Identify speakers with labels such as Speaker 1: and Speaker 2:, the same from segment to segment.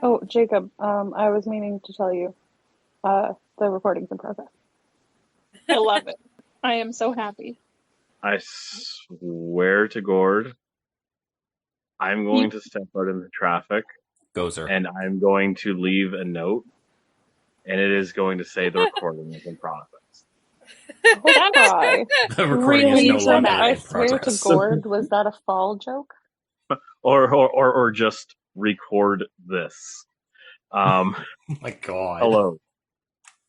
Speaker 1: Oh, Jacob, I was meaning to tell you, the recording's in progress.
Speaker 2: I love it. I am so happy.
Speaker 3: I swear to Gord, I'm going to step out into traffic
Speaker 4: Gozer.
Speaker 3: and I'm going to leave a note, and it is going to say the recording is in progress.
Speaker 1: Oh, cry.
Speaker 4: The recording is
Speaker 2: really
Speaker 4: no longer
Speaker 1: I
Speaker 4: in
Speaker 1: swear to
Speaker 4: progress.
Speaker 1: Gord, was that a fall joke?
Speaker 3: Or just record this.
Speaker 4: Oh my God.
Speaker 3: Hello.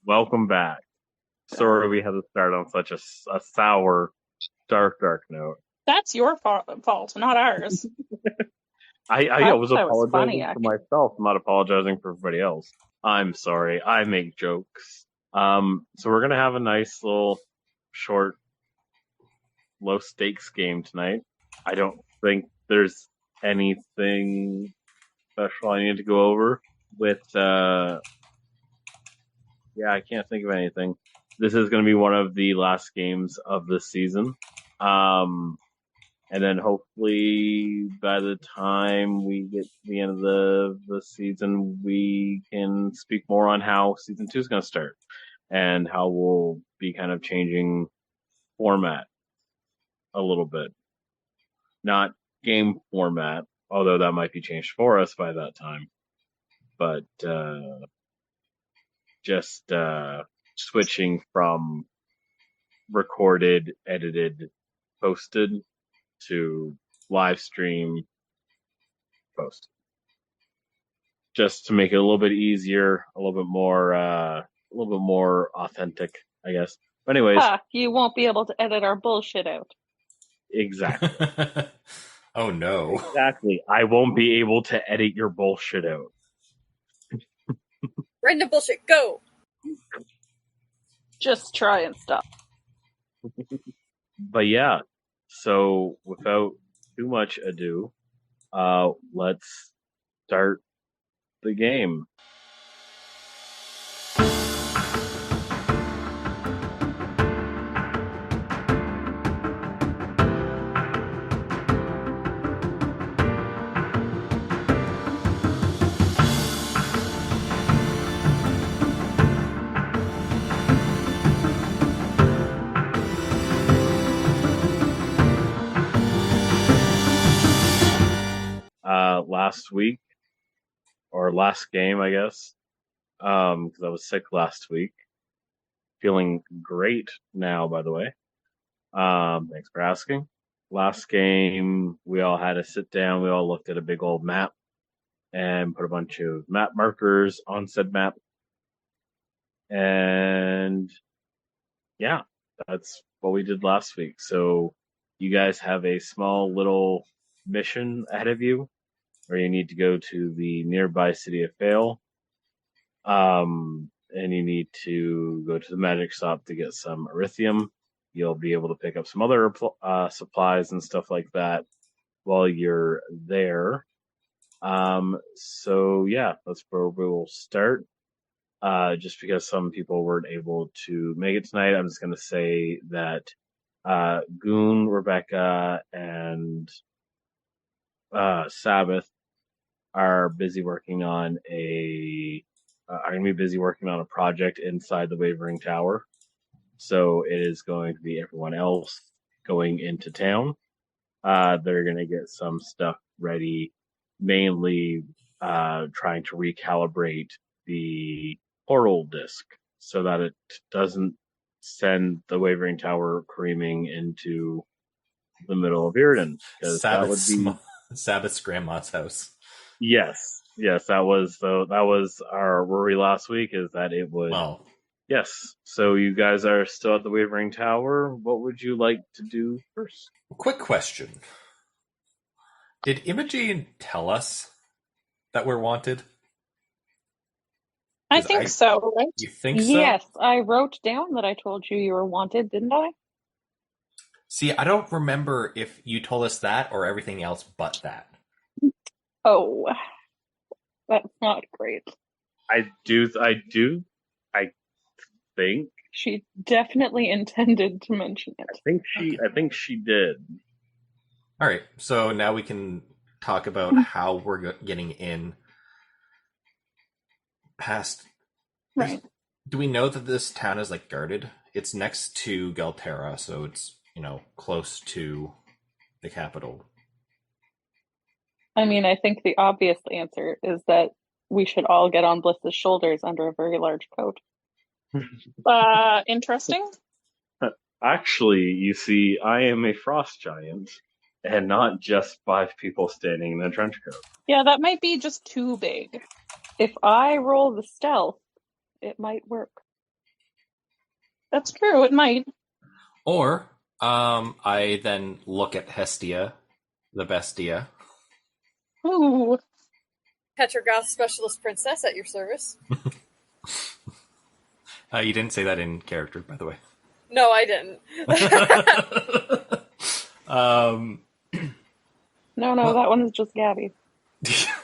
Speaker 3: Welcome back. Sorry we had to start on such a sour, dark note.
Speaker 2: That's your fault, not ours.
Speaker 3: I was
Speaker 1: thought that was funny,
Speaker 3: apologizing for myself, not apologizing for everybody else. I'm sorry. I make jokes. So we're gonna have a nice little short, low stakes game tonight. I don't think there's anything special I need to go over with. Yeah, I can't think of anything. This is going to be one of the last games of the season. And then hopefully by the time we get to the end of the season, we can speak more on how season 2 is going to start and how we'll be kind of changing format a little bit. Not game format, although that might be changed for us by that time. But just switching from recorded, edited, posted to live stream post, just to make it a little bit easier, a little bit more authentic, I guess. But anyways,
Speaker 1: You won't be able to edit our bullshit out.
Speaker 3: exactly.
Speaker 4: Oh no.
Speaker 3: Exactly. I won't be able to edit your bullshit out.
Speaker 5: Random bullshit, go!
Speaker 1: Just try and stop.
Speaker 3: But yeah, so without too much ado, let's start the game. Last week, or last game, I guess, because I was sick last week. Feeling great now, by the way. Thanks for asking. Last game, we all had to sit down. We all looked at a big old map and put a bunch of map markers on said map. And yeah, that's what we did last week. So you guys have a small little mission ahead of you where you need to go to the nearby city of Fael. And you need to go to the magic shop to get some erythium. You'll be able to pick up some other supplies and stuff like that while you're there. So yeah, that's where we will start. Just because some people weren't able to make it tonight, I'm just going to say that Goon, Rebecca, and Sabbath are busy working on are going to be busy working on a project inside the Wavering Tower. So it is going to be everyone else going into town. They're going to get some stuff ready, mainly trying to recalibrate the portal disk so that it doesn't send the Wavering Tower creaming into the middle of Iriden. Because that would be
Speaker 4: Sabbath's grandma's house.
Speaker 3: Yes, that was our worry last week, is that it would.
Speaker 4: Well,
Speaker 3: yes. So you guys are still at the Wavering Tower. What would you like to do first?
Speaker 4: Quick question. Did Imogen tell us that we're wanted?
Speaker 2: I think so, right?
Speaker 4: You think so?
Speaker 1: Yes, I wrote down that I told you were wanted, didn't I?
Speaker 4: See, I don't remember if you told us that or everything else but that.
Speaker 1: Oh, that's not great.
Speaker 3: I think
Speaker 1: she definitely intended to mention it.
Speaker 3: I think she did.
Speaker 4: All right, so now we can talk about how we're getting in. past.
Speaker 2: Right.
Speaker 4: Do we know that this town is like guarded? It's next to Galterra, so it's close to the capital.
Speaker 1: I mean, I think the obvious answer is that we should all get on Bliss's shoulders under a very large coat.
Speaker 2: Interesting.
Speaker 3: Actually, you see, I am a frost giant, and not just 5 people standing in a trench coat.
Speaker 2: Yeah, that might be just too big.
Speaker 1: If I roll the stealth, it might work.
Speaker 2: That's true, it might.
Speaker 4: Or I then look at Hestia, the bestia.
Speaker 2: Ooh.
Speaker 5: Petrogoth specialist princess at your service.
Speaker 4: You didn't say that in character, by the way.
Speaker 5: No, I didn't.
Speaker 1: No, that one is just Gabby.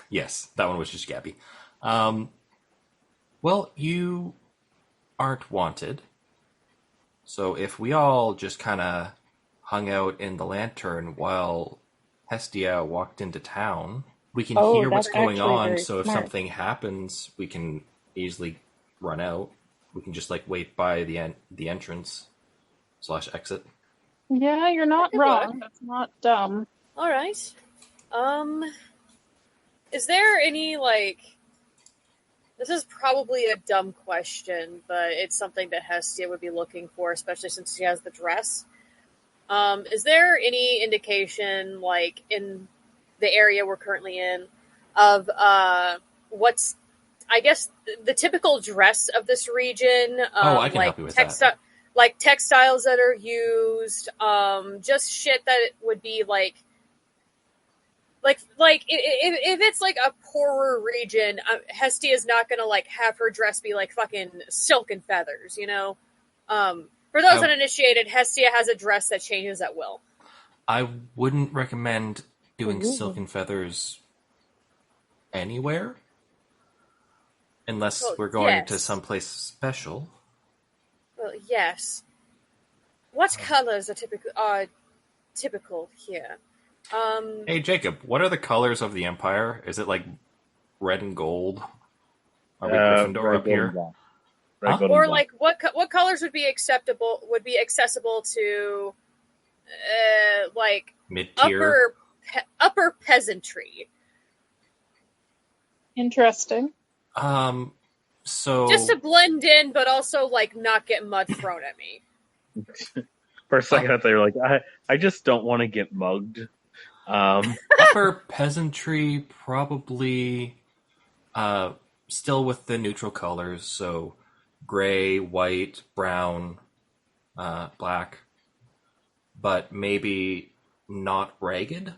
Speaker 4: Yes, that one was just Gabby. Well, you aren't wanted. So if we all just kind of hung out in the lantern while Hestia walked into town, we can hear what's going on. So if something happens, we can easily run out. We can just wait by the entrance / exit.
Speaker 2: Yeah, you're not wrong. That's not dumb.
Speaker 5: All right. Is there any this is probably a dumb question, but it's something that Hestia would be looking for, especially since she has the dress. Is there any indication, in the area we're currently in, of what's, I guess, the typical dress of this region?
Speaker 4: I can help you with that.
Speaker 5: Like textiles that are used, just shit that would be if it's a poorer region, Hestia's not gonna have her dress be fucking silk and feathers, For those uninitiated, Hestia has a dress that changes at will.
Speaker 4: I wouldn't recommend doing silk and feathers anywhere, unless we're going to someplace special.
Speaker 5: Well, yes. What colors are typical here?
Speaker 4: Hey, Jacob, what are the colors of the Empire? Is it red and gold? Are we Gryffindor up here?
Speaker 5: Or what colors would be acceptable? Would be accessible to,
Speaker 4: mid-tier,
Speaker 5: upper peasantry.
Speaker 2: Interesting.
Speaker 4: So
Speaker 5: just to blend in, but also not get mud thrown at me.
Speaker 3: For a second, they were I just don't want to get mugged.
Speaker 4: Upper peasantry, probably still with the neutral colors, so gray, white, brown, black, but maybe not ragged.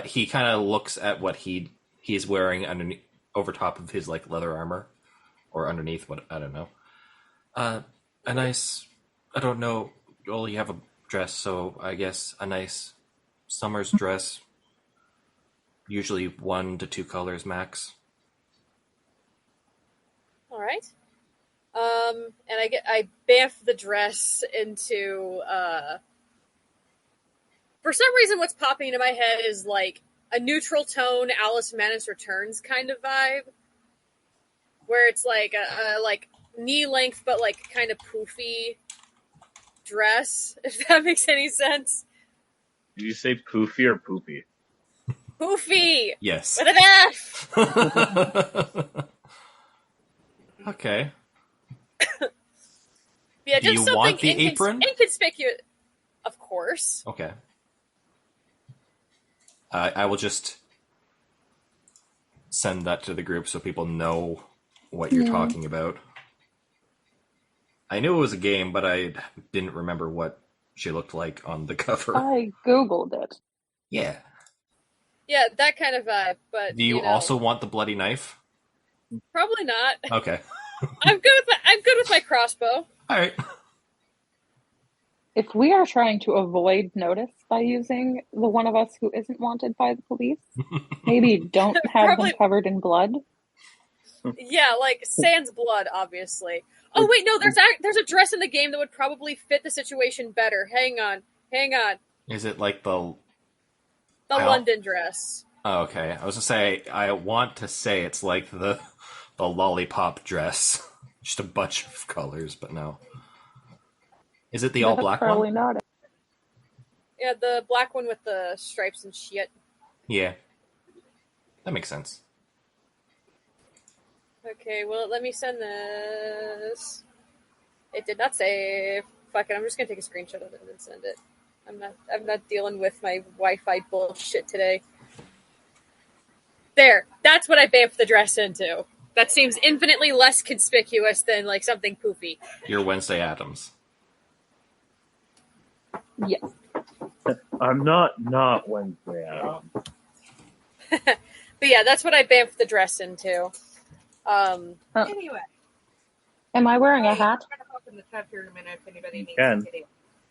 Speaker 4: He kind of looks at what he's wearing underneath, over top of his leather armor, or underneath, what I don't know. A nice, I don't know. Well, you have a dress, so I guess a nice summer's dress. Usually 1 to 2 colors max.
Speaker 5: All right. And I bamf the dress into. For some reason, what's popping into my head is a neutral tone Alice Manus Returns kind of vibe, where it's a knee length but kind of poofy dress, if that makes any sense.
Speaker 3: Did you say poofy or poopy?
Speaker 5: Poofy!
Speaker 4: Yes.
Speaker 5: With an F!
Speaker 4: Okay.
Speaker 5: Yeah,
Speaker 4: do
Speaker 5: just
Speaker 4: you want the apron?
Speaker 5: Inconspicuous. Of course.
Speaker 4: Okay. I will just send that to the group so people know what you're talking about. I knew it was a game, but I didn't remember what she looked like on the cover.
Speaker 1: I Googled it.
Speaker 4: Yeah.
Speaker 5: Yeah, that kind of vibe, but
Speaker 4: do you also want the bloody knife?
Speaker 5: Probably not.
Speaker 4: Okay.
Speaker 5: I'm good with my crossbow.
Speaker 4: All right.
Speaker 1: If we are trying to avoid notice by using the one of us who isn't wanted by the police, maybe don't have them covered in blood.
Speaker 5: Yeah, sans blood, obviously. Oh wait, no, there's a dress in the game that would probably fit the situation better. Hang on.
Speaker 4: Is it the
Speaker 5: London dress?
Speaker 4: Oh, okay. I was gonna say I want to say it's like the lollipop dress, just a bunch of colors, but no. Is it the all
Speaker 1: That's
Speaker 4: black one?
Speaker 1: probably not it.
Speaker 5: Yeah, the black one with the stripes and shit.
Speaker 4: Yeah, that makes sense.
Speaker 5: Okay, well, let me send this. It did not save. Fuck it, I'm just gonna take a screenshot of it and send it. I'm not dealing with my Wi-Fi bullshit today. There, that's what I bamfed the dress into. That seems infinitely less conspicuous than like something poofy.
Speaker 4: You're Wednesday Addams.
Speaker 1: Yes.
Speaker 3: I'm not Wednesday Adam.
Speaker 5: But yeah, that's what I bamfed the dress into.
Speaker 6: Anyway,
Speaker 1: Am I wearing a
Speaker 6: hey,
Speaker 1: hat?
Speaker 6: I'm gonna hop in the tub here in a minute if anybody needs
Speaker 3: can.
Speaker 6: to get in.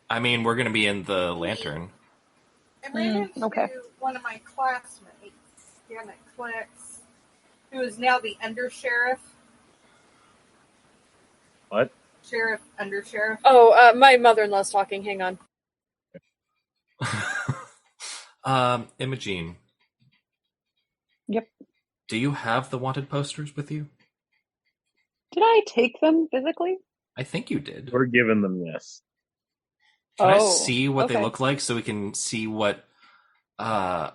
Speaker 4: I mean, we're gonna be in the lantern.
Speaker 6: I ran into
Speaker 1: okay.
Speaker 6: one of my classmates, Janet Clex, who is now the undersheriff.
Speaker 3: What?
Speaker 6: Sheriff, undersheriff.
Speaker 5: Oh, my mother-in-law's talking. Hang on.
Speaker 4: Imogene.
Speaker 1: Yep.
Speaker 4: Do you have the wanted posters with you?
Speaker 1: Did I take them physically?
Speaker 4: I think you did.
Speaker 3: We're giving them yes.
Speaker 4: Can I
Speaker 1: Oh,
Speaker 4: see what they
Speaker 1: okay.
Speaker 4: look like so we can see what
Speaker 1: How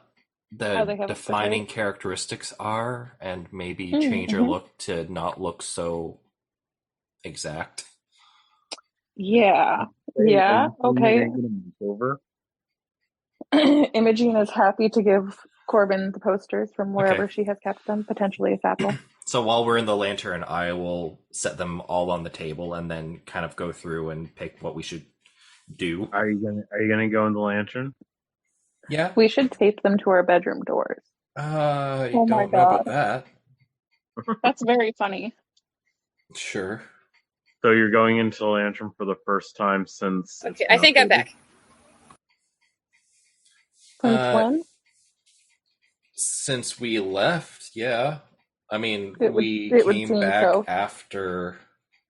Speaker 1: they
Speaker 4: the
Speaker 1: have it
Speaker 4: defining
Speaker 1: portrayed?
Speaker 4: characteristics are and maybe
Speaker 1: Mm,
Speaker 4: change our
Speaker 1: mhm.
Speaker 4: look to not look so exact?
Speaker 1: Yeah.
Speaker 3: Hey,
Speaker 1: Yeah. Okay.
Speaker 3: Over.
Speaker 1: Imogene is happy to give Corbin the posters from wherever
Speaker 4: Okay.
Speaker 1: she has kept them, potentially a satchel.
Speaker 4: So while we're in the lantern, I will set them all on the table and then kind of go through and pick what we should do.
Speaker 3: Are you gonna go in the lantern?
Speaker 4: Yeah.
Speaker 1: We should tape them to our bedroom doors.
Speaker 4: I
Speaker 1: Oh my
Speaker 4: don't know about
Speaker 1: God.
Speaker 4: that.
Speaker 2: That's very funny.
Speaker 4: Sure.
Speaker 3: So you're going into the lantern for the first time since. it's
Speaker 5: Okay, I
Speaker 3: been
Speaker 5: think I'm
Speaker 3: updated?
Speaker 5: back.
Speaker 1: Since when?
Speaker 4: Since we left, yeah. I mean,
Speaker 1: It
Speaker 4: we
Speaker 1: would
Speaker 4: came
Speaker 1: seem
Speaker 4: back
Speaker 1: so.
Speaker 4: after,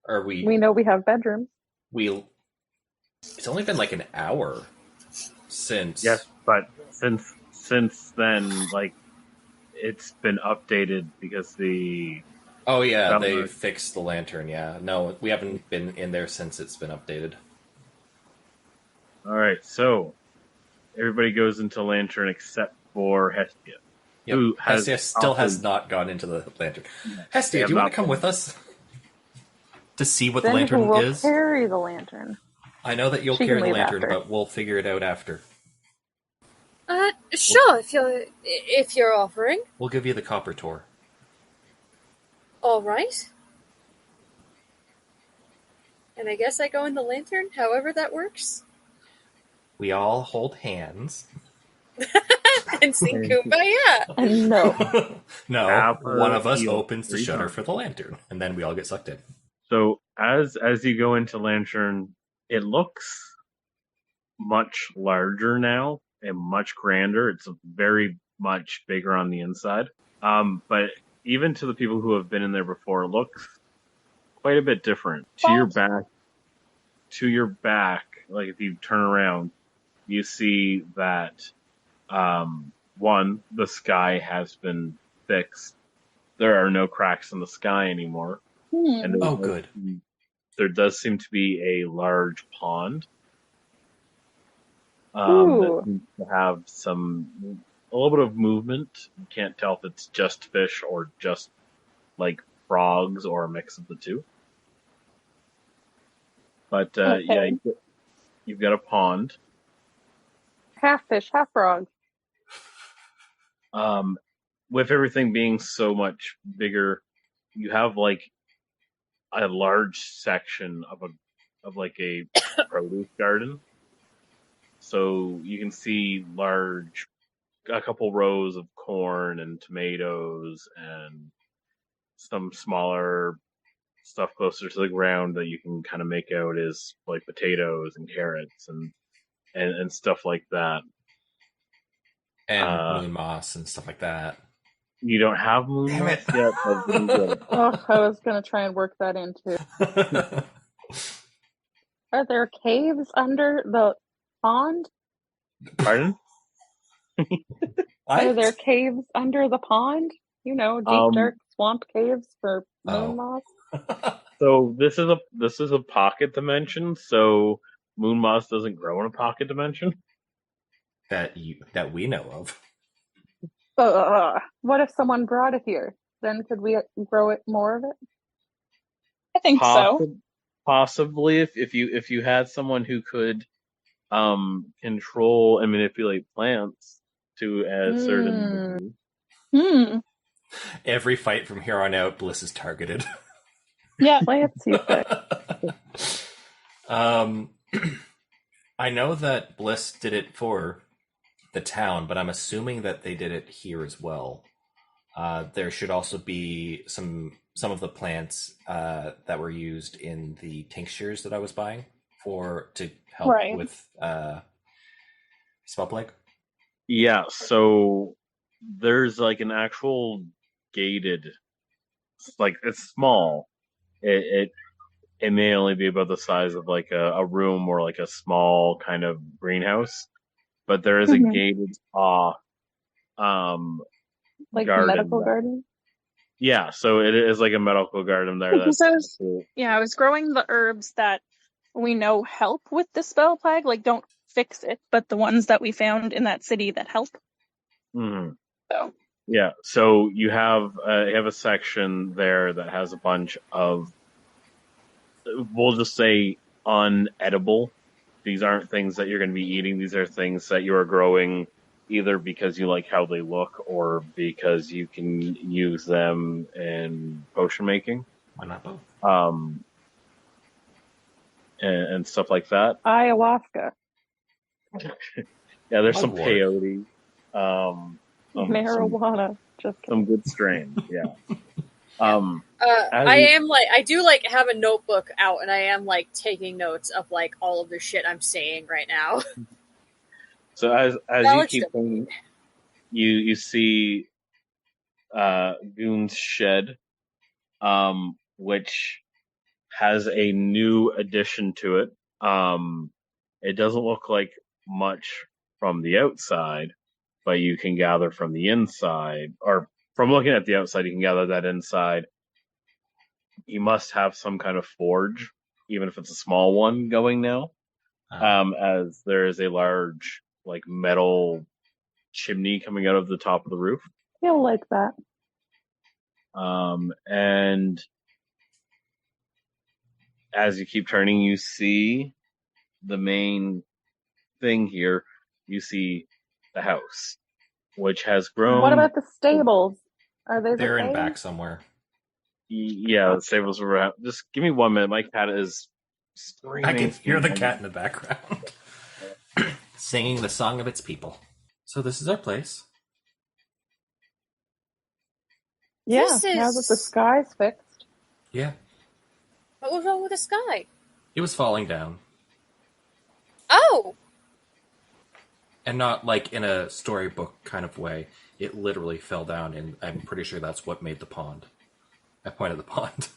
Speaker 4: or
Speaker 1: We know we have bedrooms.
Speaker 4: it's only been like an hour since.
Speaker 3: Yes, but since then, like, it's been updated because the.
Speaker 4: Oh yeah,
Speaker 3: Well,
Speaker 4: they fixed the lantern. Yeah, no, we haven't been in there since it's been updated.
Speaker 3: All right, so everybody goes into lantern except for Hestia.
Speaker 4: Yep.
Speaker 3: Who has
Speaker 4: Hestia still has
Speaker 3: also-
Speaker 4: not gone into the lantern.
Speaker 3: They
Speaker 4: Hestia,
Speaker 3: have
Speaker 4: do you want
Speaker 3: not
Speaker 4: to come
Speaker 3: been-
Speaker 4: with us to see what
Speaker 1: Then
Speaker 4: the
Speaker 1: who
Speaker 4: lantern
Speaker 1: will
Speaker 4: is?
Speaker 1: carry the lantern?
Speaker 4: I know that you'll
Speaker 1: She can
Speaker 4: carry the
Speaker 1: leave
Speaker 4: lantern,
Speaker 1: after.
Speaker 4: but we'll figure it out after.
Speaker 5: Sure, if you're offering.
Speaker 4: We'll give you the copper tour.
Speaker 5: All right. And I guess I go in the lantern, however that works.
Speaker 4: We all hold hands.
Speaker 5: And sing Kumbaya.
Speaker 1: And no.
Speaker 4: No,
Speaker 3: After
Speaker 4: one of us
Speaker 3: you
Speaker 4: opens the
Speaker 3: three
Speaker 4: shutter
Speaker 3: times.
Speaker 4: for the lantern, and then we all get sucked in.
Speaker 3: So as you go into lantern, it looks much larger now and much grander. It's very much bigger on the inside. But even to the people who have been in there before, it looks quite a bit different. To your back, like if you turn around, you see that one, the sky has been fixed. There are no cracks in the sky anymore. And
Speaker 4: Oh, good.
Speaker 3: There does seem to be a large pond that
Speaker 1: Ooh.
Speaker 3: seems to have a little bit of movement. You can't tell if it's just fish or just like frogs or a mix of the two. But
Speaker 1: Okay.
Speaker 3: yeah, you've got a pond.
Speaker 1: Half fish, half frog.
Speaker 3: With everything being so much bigger, you have like a large section of like a produce garden. So you can see a couple rows of corn and tomatoes and some smaller stuff closer to the ground that you can kind of make out is like potatoes and carrots and stuff like that.
Speaker 4: And moon moss and stuff like that.
Speaker 3: You don't have moon
Speaker 4: Damn
Speaker 3: moss
Speaker 4: it.
Speaker 3: yet, but you get it.
Speaker 1: Oh, I was going to try and work that into. Are there caves under the pond?
Speaker 3: Pardon?
Speaker 1: Are there
Speaker 4: What?
Speaker 1: caves under the pond? Deep dark swamp caves for moon moss?
Speaker 3: So this is a pocket dimension, so moon moss doesn't grow in a pocket dimension.
Speaker 4: that we know of.
Speaker 1: What if someone brought it here? Then could we grow it more of it?
Speaker 2: I think so.
Speaker 3: Possibly if you had someone who could control and manipulate plants to a certain degree.
Speaker 4: Every fight from here on out, Bliss is targeted.
Speaker 2: Yeah.
Speaker 1: Plants, you say?
Speaker 4: I know that Bliss did it for the town, but I'm assuming that they did it here as well. There should also be some of the plants that were used in the tinctures that I was buying to help
Speaker 2: Right.
Speaker 4: with spell plague.
Speaker 3: Yeah, so there's like an actual gated, like it's small. It may only be about the size of like a room or like a small kind of greenhouse, but there is a gated off
Speaker 1: Like
Speaker 3: garden.
Speaker 1: medical garden?
Speaker 3: Yeah, so it is like a medical garden there.
Speaker 2: Because I was growing the herbs that we know help with the spell plague, like don't fix it, but the ones that we found in that city that help.
Speaker 3: Mm-hmm.
Speaker 2: So
Speaker 3: Yeah, so you have a section there that has a bunch of, we'll just say, unedible. These aren't things that you're going to be eating. These are things that you are growing either because you like how they look or because you can use them in potion making.
Speaker 4: Why not both?
Speaker 3: And stuff like that.
Speaker 1: Ayahuasca.
Speaker 3: Yeah, there's
Speaker 4: My
Speaker 3: some
Speaker 4: lord.
Speaker 3: peyote.
Speaker 1: Marijuana. Just kidding.
Speaker 3: Some good strains, yeah.
Speaker 5: I do like have a notebook out and I am like taking notes of like all of the shit I'm saying right now.
Speaker 3: So as you keep going, you see Goon's shed, which has a new addition to it. It doesn't look like much from the outside, but you can gather from the inside, or from looking at the outside, you can gather that inside you must have some kind of forge, even if it's a small one, going now. As there is a large, like, metal chimney coming out of the top of the roof.
Speaker 1: Feel like that.
Speaker 3: And as you keep turning, you see the main thing here. You see the house, which has grown.
Speaker 1: What about the stables? Are they
Speaker 4: They're
Speaker 1: the
Speaker 4: in
Speaker 1: same?
Speaker 4: back somewhere.
Speaker 3: Yeah, the stables were around. Just give me 1 minute. My cat is screaming.
Speaker 4: I can hear the cat in the background singing the song of its people. So this is our place.
Speaker 1: Yeah,
Speaker 5: This
Speaker 1: now that the
Speaker 5: is-
Speaker 1: sky's fixed.
Speaker 4: Yeah.
Speaker 5: What was wrong with the sky?
Speaker 4: It was falling down.
Speaker 5: Oh!
Speaker 4: And not like in a storybook kind of way. It literally fell down, and I'm pretty sure that's what made the pond. I pointed the pond.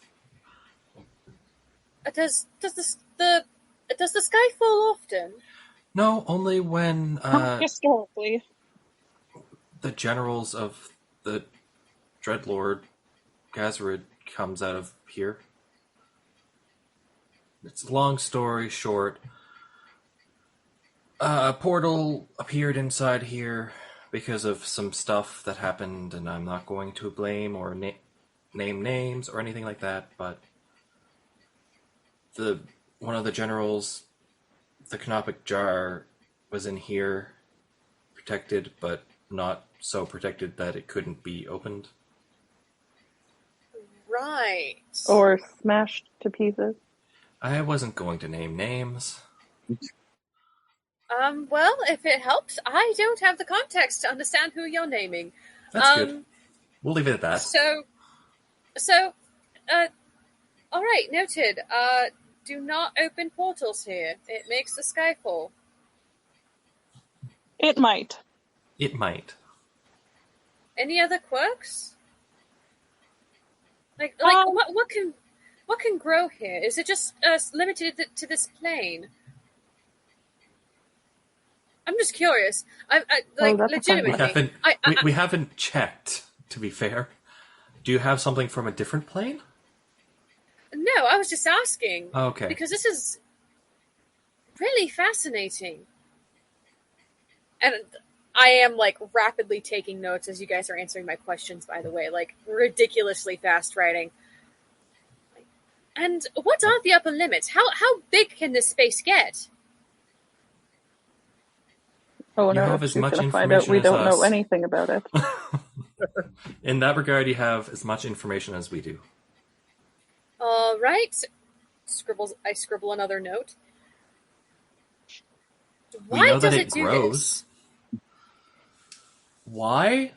Speaker 5: Does the sky fall often?
Speaker 4: No, only when
Speaker 2: historically.
Speaker 4: the generals of the Dreadlord Gazarid comes out of here. It's a long story short. A portal appeared inside here because of some stuff that happened, and I'm not going to blame or name names or anything like that, but one of the generals, the canopic jar, was in here, protected, but not so protected that it couldn't be opened.
Speaker 5: Right.
Speaker 1: Or smashed to pieces.
Speaker 4: I wasn't going to name names.
Speaker 5: Well, if it helps, I don't have the context to understand who you're naming.
Speaker 4: That's good. We'll leave it at that.
Speaker 5: All right, noted. Do not open portals here. It makes the sky fall.
Speaker 2: It might.
Speaker 4: It might.
Speaker 5: Any other quirks? What can grow here? Is it just limited to this plane? I'm just curious. I
Speaker 1: Oh,
Speaker 5: like
Speaker 1: that's a fun
Speaker 5: legitimately.
Speaker 1: one.
Speaker 4: We haven't checked, to be fair. Do you have something from a different plane?
Speaker 5: No, I was just asking.
Speaker 4: Okay.
Speaker 5: Because this is really fascinating. And I am like rapidly taking notes as you guys are answering my questions, by the way, like ridiculously fast writing. And what are the upper limits? How big can this space get?
Speaker 1: Oh
Speaker 4: You
Speaker 1: no,
Speaker 4: have as
Speaker 1: she's
Speaker 4: much
Speaker 1: going to find out
Speaker 4: information
Speaker 1: we
Speaker 4: as
Speaker 1: don't know
Speaker 4: us.
Speaker 1: anything about it.
Speaker 4: In that regard, you have as much information as we do.
Speaker 5: All right. I scribble another note.
Speaker 4: We
Speaker 5: Why
Speaker 4: know that
Speaker 5: does
Speaker 4: it
Speaker 5: it do
Speaker 4: grows.
Speaker 5: this?
Speaker 4: Why?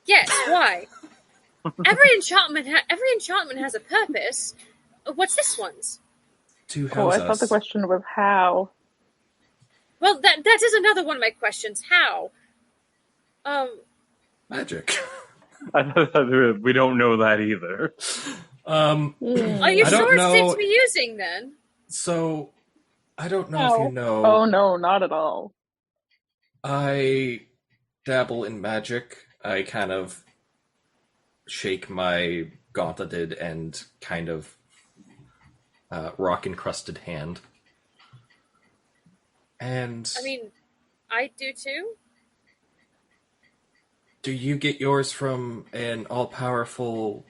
Speaker 5: Yes, why? Every enchantment has a purpose. What's this one's?
Speaker 4: To
Speaker 1: Oh,
Speaker 4: house
Speaker 1: I thought the
Speaker 4: us.
Speaker 1: question was how.
Speaker 5: Well, that is another one of my questions. How?
Speaker 4: Magic.
Speaker 3: We don't know that either.
Speaker 5: Are you
Speaker 4: I don't
Speaker 5: sure it's safe
Speaker 4: know.
Speaker 5: to be using then?
Speaker 4: So, I don't know if you know.
Speaker 1: Oh no, not at all.
Speaker 4: I dabble in magic. I kind of shake my gauntleted and kind of rock-encrusted hand. And
Speaker 5: I mean, I do too.
Speaker 4: do you get yours from an all-powerful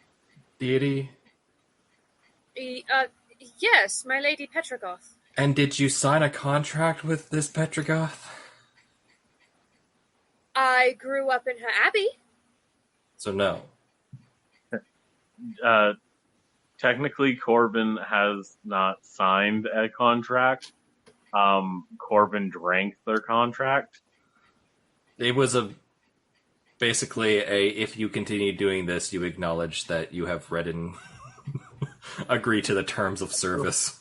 Speaker 4: deity?
Speaker 5: Yes, my lady Petragoth.
Speaker 4: And did you sign a contract with this Petragoth?
Speaker 5: I grew up in her abbey.
Speaker 4: So no.
Speaker 3: Technically, Corbin has not signed a contract. Corbin drank their contract.
Speaker 4: It was basically if you continue doing this, you acknowledge that you have read and agree to the terms of service.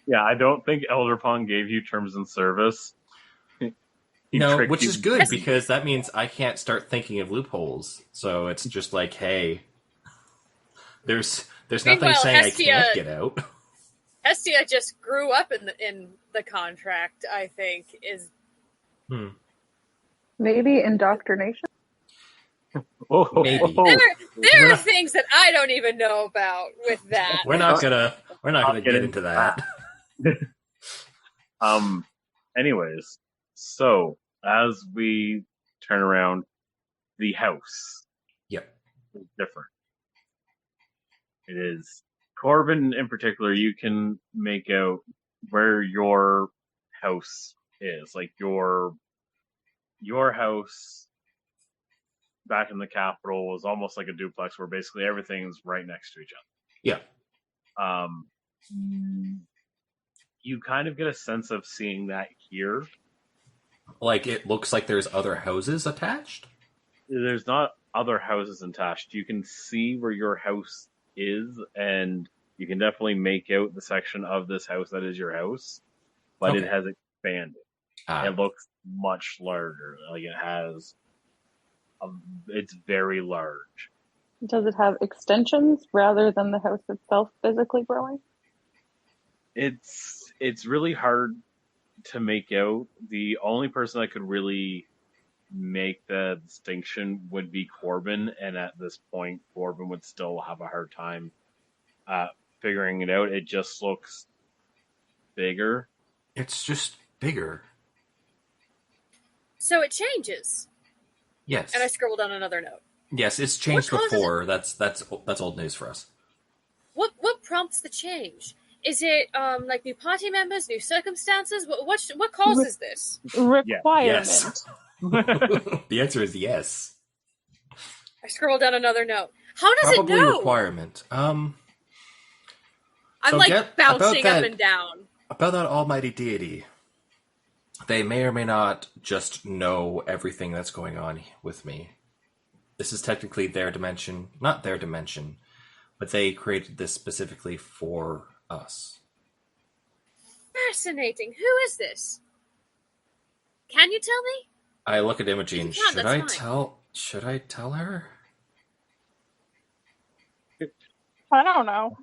Speaker 3: Yeah, I don't think Elderpon gave you terms of service.
Speaker 4: No, which
Speaker 3: you.
Speaker 4: is good because that means I can't start thinking of loopholes. So it's just like, hey, there's nothing
Speaker 5: Meanwhile,
Speaker 4: saying I can't get out.
Speaker 5: Hestia just grew up in the contract. I think is
Speaker 1: Maybe indoctrination.
Speaker 4: Maybe.
Speaker 5: There are things that I don't even know about with that.
Speaker 4: We're not gonna get into that.
Speaker 3: Anyways, so as we turn around, the house.
Speaker 4: Yep.
Speaker 3: Is different. It is Corbin in particular. You can make out where your house is, like your house back in the capital was almost like a duplex, where basically everything's right next to each other.
Speaker 4: Yeah.
Speaker 3: You kind of get a sense of seeing that here.
Speaker 4: Like it looks like there's other houses attached?
Speaker 3: There's not other houses attached. You can see where your house is, and you can definitely make out the section of this house that is your house, but It has expanded. It looks much larger. Like it has, it's very large.
Speaker 1: Does it have extensions rather than the house itself physically growing?
Speaker 3: It's really hard to make out. The only person that could really make the distinction would be Corbin, and at this point, Corbin would still have a hard time figuring it out. It just looks bigger.
Speaker 4: It's just bigger.
Speaker 5: So it changes.
Speaker 4: Yes.
Speaker 5: And I scribbled down another note.
Speaker 4: Yes, it's changed before. That's old news for us.
Speaker 5: What prompts the change? Is it like new party members, new circumstances? What causes this?
Speaker 1: Requirement.
Speaker 4: Yes. The answer is yes.
Speaker 5: I scribbled down another note. How does
Speaker 4: Probably
Speaker 5: it know?
Speaker 4: Requirement.
Speaker 5: I'm
Speaker 4: so
Speaker 5: like bouncing up and down.
Speaker 4: About that almighty deity. They may or may not just know everything that's going on with me. This is technically their dimension. Not their dimension, but they created this specifically for us.
Speaker 5: Fascinating. Who is this? Can you tell me?
Speaker 4: I look at Imogene. Should I tell her?
Speaker 2: I don't know.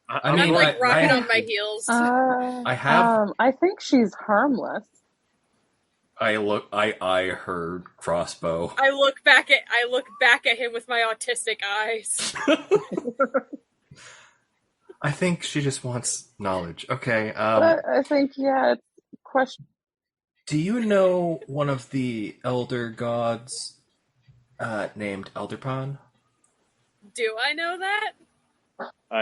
Speaker 4: I
Speaker 5: I'm
Speaker 4: mean,
Speaker 5: like rocking
Speaker 4: I-
Speaker 5: on my heels.
Speaker 4: I have.
Speaker 1: I think she's harmless.
Speaker 4: I heard crossbow.
Speaker 5: I look back at him with my autistic eyes.
Speaker 4: I think she just wants knowledge. Okay.
Speaker 1: But I think, yeah, it's question.
Speaker 4: Do you know one of the elder gods named Elderpon?
Speaker 5: Do I know that?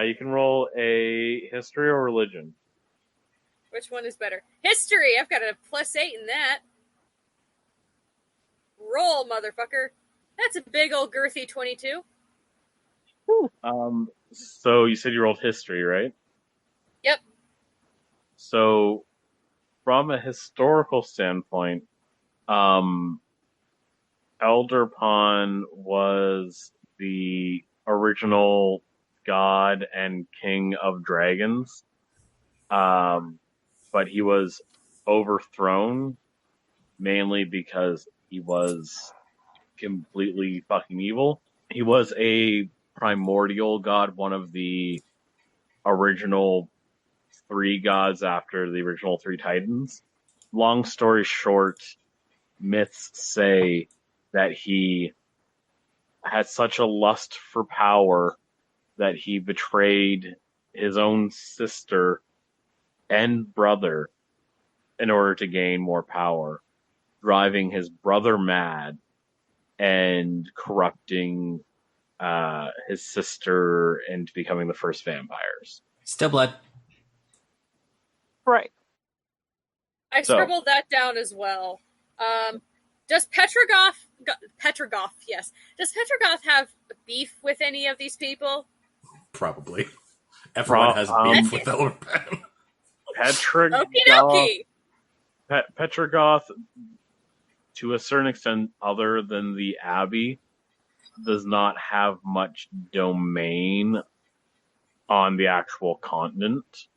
Speaker 3: You can roll a history or religion.
Speaker 5: Which one is better? History! I've got a +8 in that. Roll, motherfucker. That's a big old girthy 22.
Speaker 3: So you said you rolled history, right?
Speaker 5: Yep.
Speaker 3: So, from a historical standpoint, Elderpon was the original god and king of dragons. But he was overthrown mainly because he was completely fucking evil. He was a primordial god, one of the original 3 gods after the original 3 titans. Long story short, myths say that he had such a lust for power that he betrayed his own sister and brother in order to gain more power, driving his brother mad and corrupting his sister into becoming the first vampires.
Speaker 4: Still blood.
Speaker 2: Right.
Speaker 5: I scribbled that down as well. Does Petrogoth, yes. Does Petrogoth have beef with any of these people?
Speaker 4: Probably. Everyone has beef with Elderpon.
Speaker 3: Petrogoth, to a certain extent, other than the Abbey, does not have much domain on the actual continent.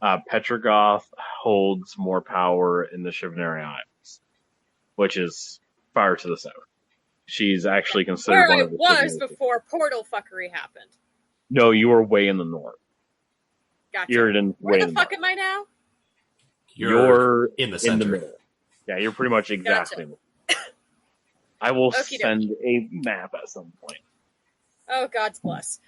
Speaker 3: Petrogoth holds more power in the Shivnari Islands, which is far to the south. She's actually considered one of the
Speaker 5: where I was before portal fuckery happened.
Speaker 3: No, you were way in the north.
Speaker 5: Gotcha.
Speaker 3: Where
Speaker 5: the fuck am I now?
Speaker 4: You're in the center.
Speaker 3: middle. Yeah, you're pretty much exactly. Gotcha. I will send a map at some point.
Speaker 5: Oh, God's bless.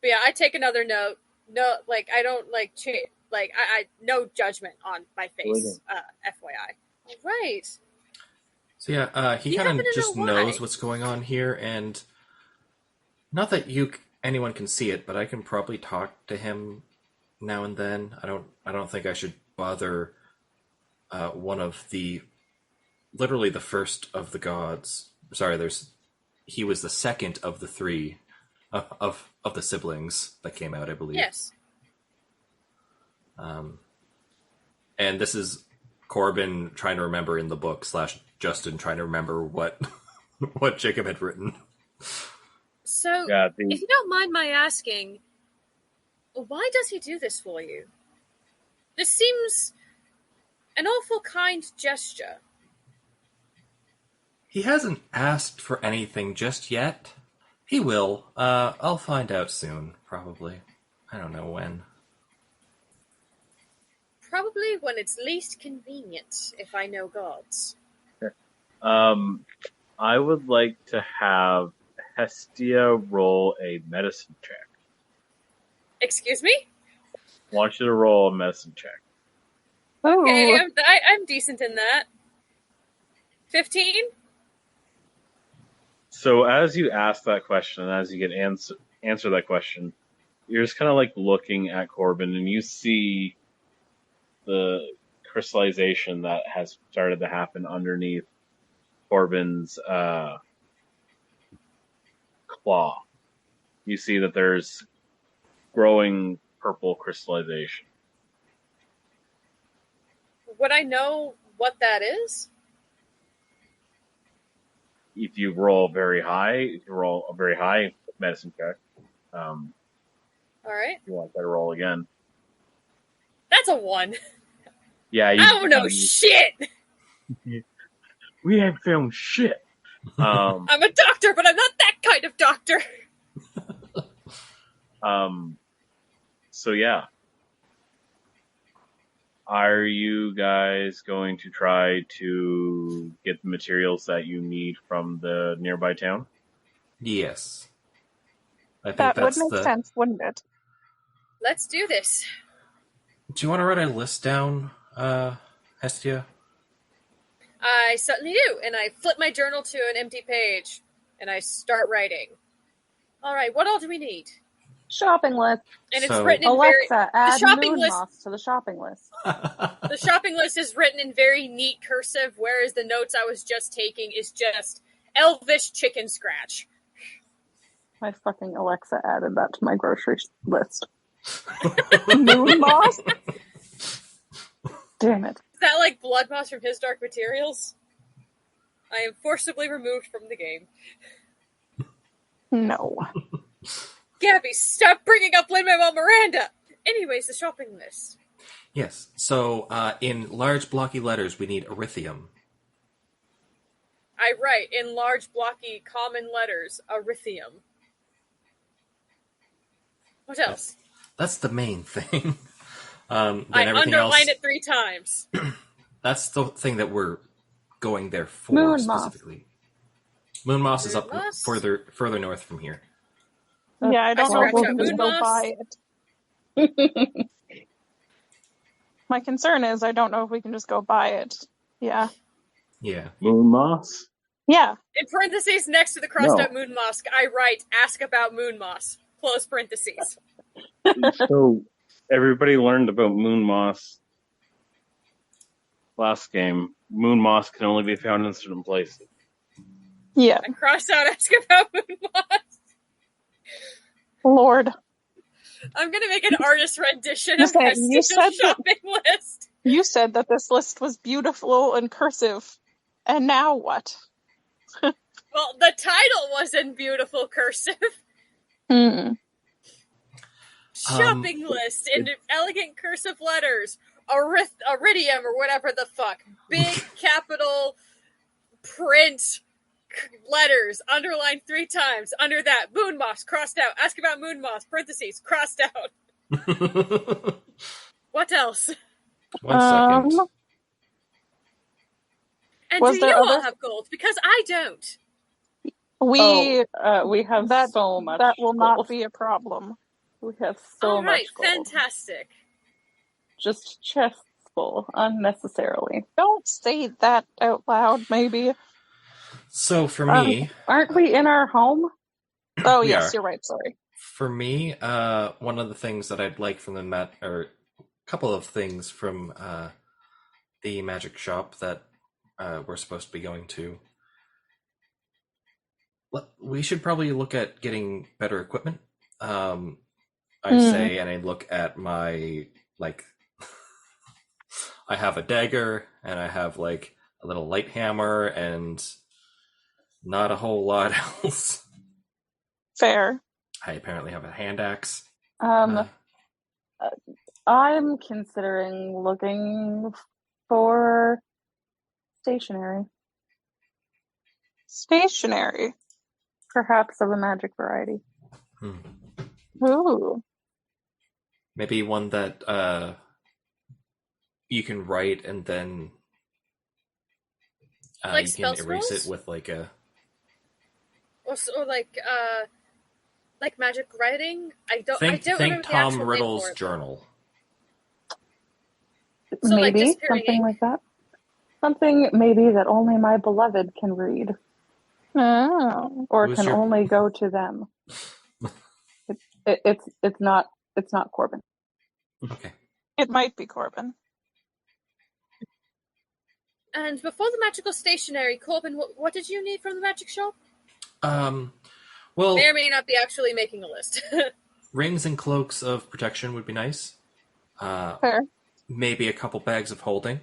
Speaker 5: But yeah, I take another note. No, like I don't like change. Like I no judgment on my face. FYI. All right.
Speaker 4: So yeah, he kind of just knows what's going on here, and not that anyone can see it, but I can probably talk to him now and then. I don't think I should bother one of literally the first of the gods. Sorry, he was the second of the 3 of the siblings that came out, I believe.
Speaker 5: Yes.
Speaker 4: And this is Corbin trying to remember in the book / Justin trying to remember what Jacob had written.
Speaker 5: So, if you don't mind my asking, why does he do this for you? This seems an awful kind gesture.
Speaker 4: He hasn't asked for anything just yet. He will. I'll find out soon, probably. I don't know when.
Speaker 5: Probably when it's least convenient, if I know gods.
Speaker 3: I would like to have Hestia roll a medicine check.
Speaker 5: Excuse me?
Speaker 3: I want you to roll a medicine check.
Speaker 5: Okay, I'm decent in that. 15?
Speaker 3: So as you ask that question, and as you get answer that question, you're just kind of like looking at Corbin, and you see the crystallization that has started to happen underneath Corbin's claw. You see that there's growing purple crystallization.
Speaker 5: Would I know what that is?
Speaker 3: If you roll very high, medicine check.
Speaker 5: All right.
Speaker 3: You want that to roll again.
Speaker 5: That's a 1.
Speaker 3: Yeah,
Speaker 5: I don't know shit.
Speaker 3: We ain't filmed shit.
Speaker 5: I'm a doctor, but I'm not that kind of doctor.
Speaker 3: So yeah. Are you guys going to try to get the materials that you need from the nearby town?
Speaker 4: Yes. I think
Speaker 2: That would
Speaker 4: that's
Speaker 2: make
Speaker 4: the...
Speaker 2: sense, wouldn't it?
Speaker 5: Let's do this.
Speaker 4: Do you want to write a list down, Hestia?
Speaker 5: I certainly do. And I flip my journal to an empty page and I start writing. All right, what all do we need?
Speaker 1: Shopping list.
Speaker 5: And it's
Speaker 4: So-
Speaker 5: written in
Speaker 1: Alexa,
Speaker 5: the
Speaker 1: add
Speaker 5: shopping
Speaker 1: moon
Speaker 5: list.
Speaker 1: moss to the shopping list.
Speaker 5: The shopping list is written in very neat cursive, whereas the notes I was just taking is just elvish chicken scratch.
Speaker 1: My fucking Alexa added that to my grocery list.
Speaker 2: Moon moss?
Speaker 1: Damn it.
Speaker 5: Is that like blood moss from His Dark Materials? I am forcibly removed from the game.
Speaker 2: No.
Speaker 5: Gabby, stop bringing up Lin-Manuel Miranda! Anyways, the shopping list.
Speaker 4: Yes. So, in large blocky letters, we need erythium.
Speaker 5: I write in large, blocky, common letters, erythium. What else?
Speaker 4: That's the main thing.
Speaker 5: I underline it 3 times.
Speaker 4: That's the thing that we're going there for
Speaker 1: Moon moss.
Speaker 4: specifically. Moon moss is
Speaker 5: Moon
Speaker 4: up
Speaker 5: moss?
Speaker 4: further north from here.
Speaker 2: Yeah, I don't know if we
Speaker 5: scratch
Speaker 2: can
Speaker 5: out
Speaker 2: just
Speaker 5: moon
Speaker 2: go
Speaker 5: moss.
Speaker 2: buy it. My concern is I don't know if we can just go buy it. Yeah.
Speaker 4: Yeah.
Speaker 3: Moon moss?
Speaker 2: Yeah.
Speaker 5: In parentheses next to the crossed out moon moss, I write, ask about moon moss. Close parentheses.
Speaker 3: So everybody learned about moon moss last game. Moon moss can only be found in certain places.
Speaker 2: Yeah.
Speaker 5: I crossed out ask about moon moss.
Speaker 2: Lord.
Speaker 5: I'm going to make an artist rendition
Speaker 2: You
Speaker 5: of
Speaker 2: said- you
Speaker 5: Hestia's
Speaker 2: said that-
Speaker 5: shopping list.
Speaker 2: You said that this list was beautiful and cursive. And now what?
Speaker 5: Well, the title was in beautiful cursive.
Speaker 2: Hmm.
Speaker 5: Shopping list in elegant cursive letters. Iridium or whatever the fuck. Big capital print letters. Underlined 3 times. Under that, moon moss, crossed out. Ask about moon moss, parentheses, crossed out. What else?
Speaker 4: 1 second.
Speaker 5: And
Speaker 2: Was
Speaker 5: do
Speaker 2: there
Speaker 5: you all
Speaker 2: other-
Speaker 5: have gold? Because I don't.
Speaker 2: We
Speaker 1: have
Speaker 2: that
Speaker 1: so much
Speaker 2: that will
Speaker 1: gold.
Speaker 2: not be a problem.
Speaker 1: We have so
Speaker 5: All right,
Speaker 1: much gold.
Speaker 5: fantastic.
Speaker 1: Just chests full, unnecessarily.
Speaker 2: Don't say that out loud, maybe.
Speaker 4: So for me,
Speaker 1: Aren't we in our home?
Speaker 2: Oh,
Speaker 4: We
Speaker 2: yes,
Speaker 4: are.
Speaker 2: you're right, sorry.
Speaker 4: one of the things that I'd like from the or a couple of things from the magic shop that we're supposed to be going to. We should probably look at getting better equipment. I'd say, and I look at my, like, I have a dagger, and I have, like, a little light hammer, and not a whole lot else.
Speaker 2: Fair.
Speaker 4: I apparently have a hand axe.
Speaker 1: I'm considering looking for stationery,
Speaker 2: Stationary.
Speaker 1: perhaps of a magic variety.
Speaker 2: Ooh.
Speaker 4: Maybe one that you can write and then
Speaker 5: Like
Speaker 4: you
Speaker 5: spell
Speaker 4: can erase
Speaker 5: scrolls?
Speaker 4: it with like a...
Speaker 5: Or like magic writing. I don't
Speaker 4: Think
Speaker 5: remember the actual
Speaker 4: Tom
Speaker 5: name
Speaker 4: Riddle's
Speaker 5: for it.
Speaker 4: journal.
Speaker 5: So, like,
Speaker 1: Maybe
Speaker 5: disappearing
Speaker 1: something
Speaker 5: ink?
Speaker 1: like that. Something maybe that only my beloved can read,
Speaker 2: Oh.
Speaker 1: or
Speaker 4: Who's
Speaker 1: can
Speaker 4: your-
Speaker 1: only go to them. It's not Corbin.
Speaker 4: Okay.
Speaker 2: It might be Corbin.
Speaker 5: And before the magical stationery, Corbin, what did you need from the magic shop?
Speaker 4: Well,
Speaker 5: May or may not be actually making a list.
Speaker 4: rings and cloaks of protection would be nice.
Speaker 2: Fair.
Speaker 4: Maybe a couple bags of holding,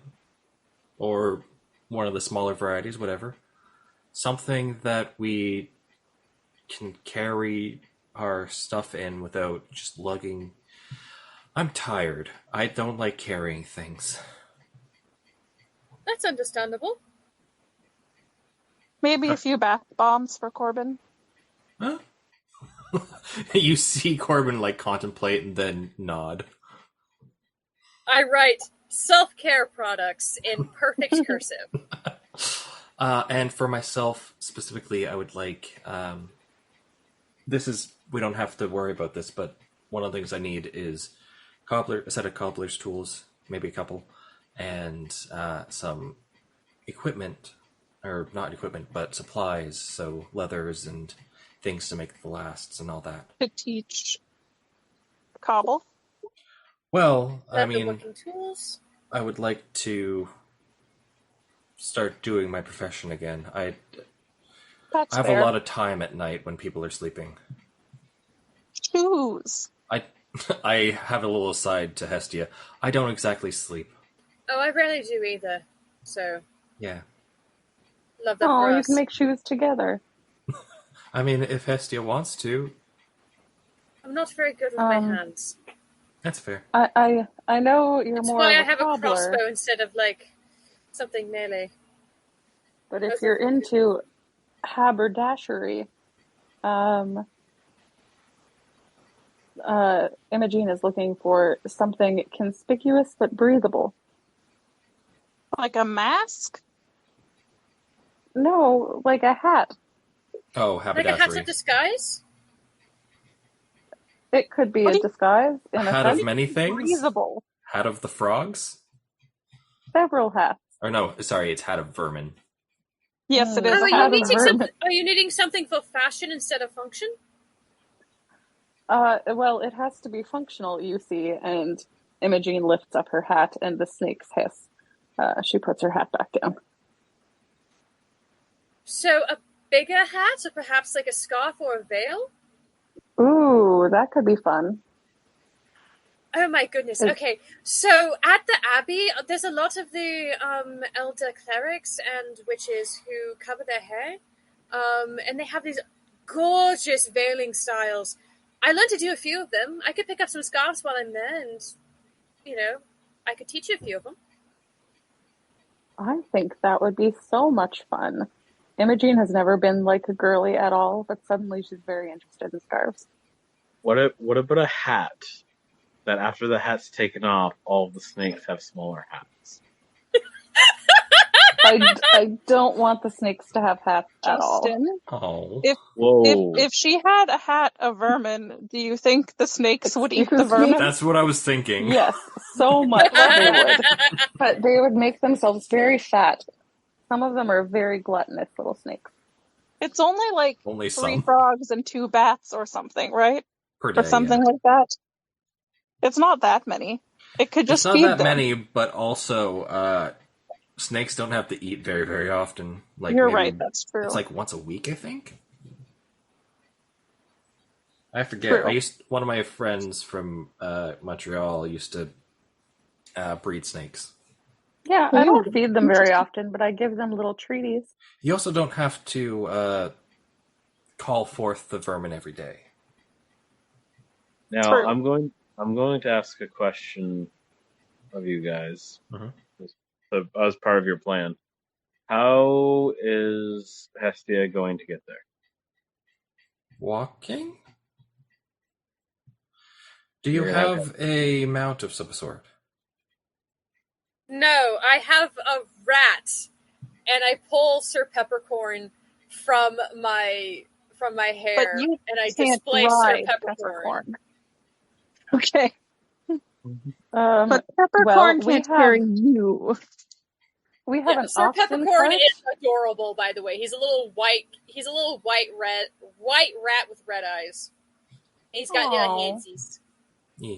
Speaker 4: or one of the smaller varieties, whatever. Something that we can carry our stuff in without just lugging. I'm tired. I don't like carrying things.
Speaker 5: That's understandable.
Speaker 2: Maybe a few bath bombs for Corbin.
Speaker 4: Huh? You see Corbin like contemplate and then nod.
Speaker 5: I write self-care products in perfect cursive.
Speaker 4: And for myself specifically, I would like we don't have to worry about this, but one of the things I need is a set of cobbler's tools, maybe a couple, and some equipment, or not equipment, but supplies, so leathers and things to make the lasts and all that.
Speaker 2: To teach cobble?
Speaker 4: Well, I mean,
Speaker 5: Leather-looking tools.
Speaker 4: I would like to start doing my profession again. I have
Speaker 2: fair.
Speaker 4: a lot of time at night when people are sleeping.
Speaker 2: Shoes.
Speaker 4: I have a little aside to Hestia. I don't exactly sleep.
Speaker 5: Oh, I rarely do either. So,
Speaker 4: Yeah.
Speaker 5: love that
Speaker 1: Oh,
Speaker 5: for
Speaker 1: you
Speaker 5: us.
Speaker 1: can make shoes together.
Speaker 4: I mean, if Hestia wants to,
Speaker 5: I'm not very good with my hands.
Speaker 4: that's fair.
Speaker 1: I know you're
Speaker 5: That's
Speaker 1: more
Speaker 5: why
Speaker 1: of
Speaker 5: I
Speaker 1: a
Speaker 5: have a
Speaker 1: cobbler,
Speaker 5: crossbow instead of, like, something melee.
Speaker 1: but if you're into haberdashery, Imogene is looking for something conspicuous but breathable.
Speaker 2: Like a mask?
Speaker 1: No, like a hat.
Speaker 4: Oh,
Speaker 5: Like a hat
Speaker 4: haberdashery.
Speaker 5: of disguise?
Speaker 1: It could be a disguise in a
Speaker 4: Hat
Speaker 1: sense.
Speaker 4: of many things?
Speaker 2: Breathable.
Speaker 4: Hat of the frogs?
Speaker 1: Several hats.
Speaker 4: Or no, sorry, it's hat of vermin.
Speaker 2: Yes, it
Speaker 1: Oh,
Speaker 2: is.
Speaker 5: Oh,
Speaker 2: a
Speaker 5: are
Speaker 2: hat
Speaker 5: you
Speaker 2: of
Speaker 5: needing
Speaker 2: vermin.
Speaker 5: something? Are you needing something for fashion instead of function?
Speaker 1: Well, it has to be functional, you see, and Imogene lifts up her hat and the snakes hiss. She puts her hat back down.
Speaker 5: So a bigger hat, or perhaps like a scarf or a veil?
Speaker 1: Ooh, that could be fun.
Speaker 5: Oh my goodness. Okay, so at the Abbey, there's a lot of the elder clerics and witches who cover their hair, and they have these gorgeous veiling styles. I learned to do a few of them. I could pick up some scarves while I'm there, and I could teach you a few of them.
Speaker 1: I think that would be so much fun. Imogene has never been like a girly at all, but suddenly she's very interested in scarves.
Speaker 3: What about a hat that after the hat's taken off, all of the snakes have smaller hats?
Speaker 1: I don't want the snakes to have hats at all.
Speaker 2: Justin,
Speaker 4: Oh.
Speaker 2: if she had a hat of vermin, do you think the snakes would eat the
Speaker 1: Excuse me?
Speaker 2: vermin?
Speaker 4: That's what I was thinking.
Speaker 1: Yes, so much they would. But they would make themselves very fat. Some of them are very gluttonous little snakes.
Speaker 2: It's only like
Speaker 4: Only
Speaker 2: 3
Speaker 4: some.
Speaker 2: frogs and 2 bats or something, right?
Speaker 4: Per day,
Speaker 2: Or something
Speaker 4: yeah.
Speaker 2: like that. It's not that many. It could just
Speaker 4: It's not
Speaker 2: feed
Speaker 4: that
Speaker 2: them.
Speaker 4: many, but also snakes don't have to eat very, very often. Like
Speaker 2: You're
Speaker 4: maybe
Speaker 2: right, that's true.
Speaker 4: It's like once a week, I think. I forget.
Speaker 2: True.
Speaker 4: One of my friends from Montreal used to breed snakes.
Speaker 1: Yeah, I don't
Speaker 2: Ooh,
Speaker 1: feed them very often, but I give them little treaties.
Speaker 4: You also don't have to call forth the vermin every day.
Speaker 3: Now,
Speaker 2: True.
Speaker 3: I'm going to ask a question of you guys.
Speaker 4: Mhm.
Speaker 3: So, as part of your plan, how is Hestia going to get there?
Speaker 4: Walking? Do you
Speaker 3: You're
Speaker 4: have a mount of some sort?
Speaker 5: No, I have a rat, and I pull Sir Peppercorn from my hair,
Speaker 2: But you
Speaker 5: and I
Speaker 2: can't
Speaker 5: display Sir
Speaker 2: ride
Speaker 5: Peppercorn.
Speaker 2: Okay. But
Speaker 1: Well,
Speaker 2: Peppercorn
Speaker 1: we
Speaker 2: can't
Speaker 1: have
Speaker 2: carry you.
Speaker 1: we have an
Speaker 5: Sir
Speaker 1: oxen
Speaker 5: Peppercorn
Speaker 1: cart.
Speaker 5: is adorable, by the way. He's a little white rat with red eyes. And he's got
Speaker 1: Aw.
Speaker 5: yansies.
Speaker 4: Yeah.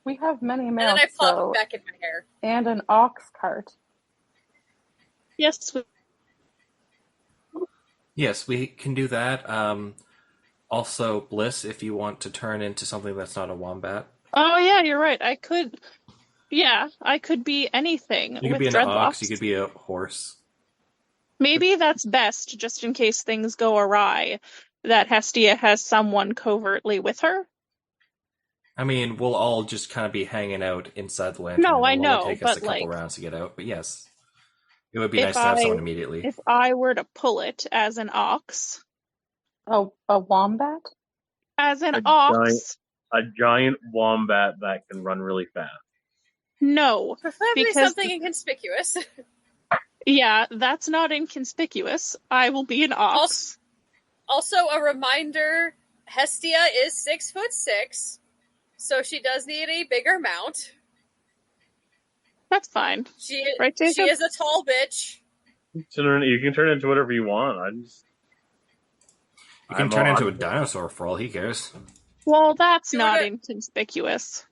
Speaker 1: We have many
Speaker 5: And then
Speaker 1: mounts,
Speaker 5: I plop him
Speaker 1: though,
Speaker 5: back in my hair.
Speaker 1: and an ox cart.
Speaker 2: Yes.
Speaker 4: Yes, we can do that. Also, Bliss, if you want to turn into something that's not a wombat.
Speaker 2: Oh, yeah, you're right. I could be anything
Speaker 4: You
Speaker 2: with
Speaker 4: could be an
Speaker 2: dreadlocks.
Speaker 4: ox, you could be a horse.
Speaker 2: Maybe that's best, just in case things go awry, that Hestia has someone covertly with her.
Speaker 4: I mean, we'll all just kind of be hanging out inside the lantern.
Speaker 2: No,
Speaker 4: and
Speaker 2: I
Speaker 4: it'll only
Speaker 2: know,
Speaker 4: take us a
Speaker 2: but,
Speaker 4: couple
Speaker 2: like,
Speaker 4: rounds to get out. But yes, it would be
Speaker 2: if
Speaker 4: nice to have someone immediately.
Speaker 2: If I were to pull it as an ox,
Speaker 1: Oh, a wombat?
Speaker 2: As an
Speaker 3: A
Speaker 2: ox?
Speaker 3: a giant wombat that can run really fast.
Speaker 2: No.
Speaker 5: Preferably
Speaker 2: Because,
Speaker 5: something inconspicuous.
Speaker 2: yeah, that's not inconspicuous. I will be an ox.
Speaker 5: Also, a reminder: Hestia is 6'6", so she does need a bigger mount.
Speaker 2: That's fine.
Speaker 5: She
Speaker 2: Right, Jacob?
Speaker 5: is a tall bitch.
Speaker 3: You can turn it into whatever you want.
Speaker 4: You can turn into a dinosaur for all he cares.
Speaker 2: Well, that's
Speaker 5: Do
Speaker 2: not
Speaker 5: it-
Speaker 2: inconspicuous.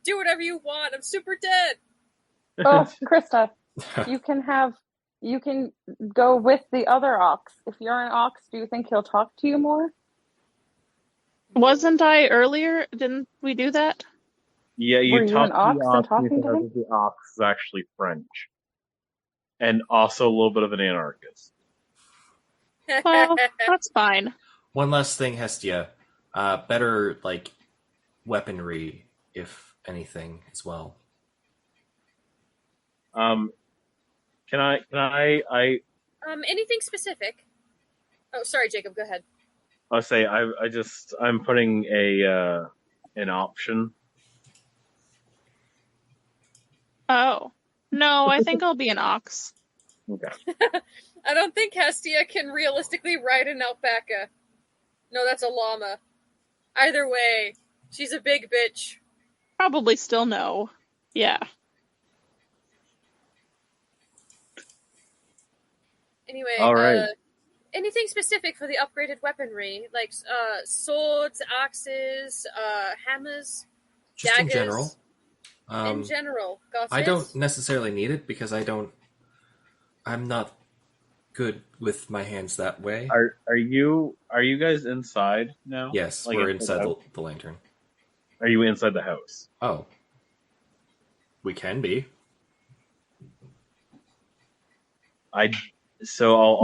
Speaker 5: Do whatever you want. I'm super dead.
Speaker 1: Oh, Krista, you can go with the other ox. If you're an ox, do you think he'll talk to you more?
Speaker 2: Wasn't I earlier? Didn't we do that?
Speaker 3: Yeah,
Speaker 1: Were
Speaker 3: you
Speaker 1: you an
Speaker 3: talk to the
Speaker 1: ox and
Speaker 3: ox, and you
Speaker 1: talking to
Speaker 3: found
Speaker 1: him?
Speaker 3: that the ox is actually French, and also a little bit of an anarchist.
Speaker 2: Well, that's fine.
Speaker 4: One last thing, Hestia. Better, like, weaponry, if anything, as well.
Speaker 3: Can I
Speaker 5: Anything specific? Oh, sorry, Jacob. Go ahead.
Speaker 3: I'll say I'm putting an option.
Speaker 2: Oh. No, I think I'll be an ox.
Speaker 3: Okay.
Speaker 5: I don't think Hestia can realistically ride an alpaca. No, that's a llama. Either way, she's a big bitch.
Speaker 2: Probably still no. Yeah.
Speaker 5: Anyway,
Speaker 3: All right.
Speaker 5: anything specific for the upgraded weaponry? Like swords, axes, hammers,
Speaker 4: Just
Speaker 5: daggers?
Speaker 4: in general.
Speaker 5: In general, got
Speaker 4: I
Speaker 5: it?
Speaker 4: don't necessarily need it because I'm not good with my hands that way.
Speaker 3: Are you guys inside now?
Speaker 4: Yes,
Speaker 3: Like
Speaker 4: we're
Speaker 3: inside
Speaker 4: inside
Speaker 3: the
Speaker 4: the lantern.
Speaker 3: Are you inside the house?
Speaker 4: Oh. We can be.
Speaker 3: I'll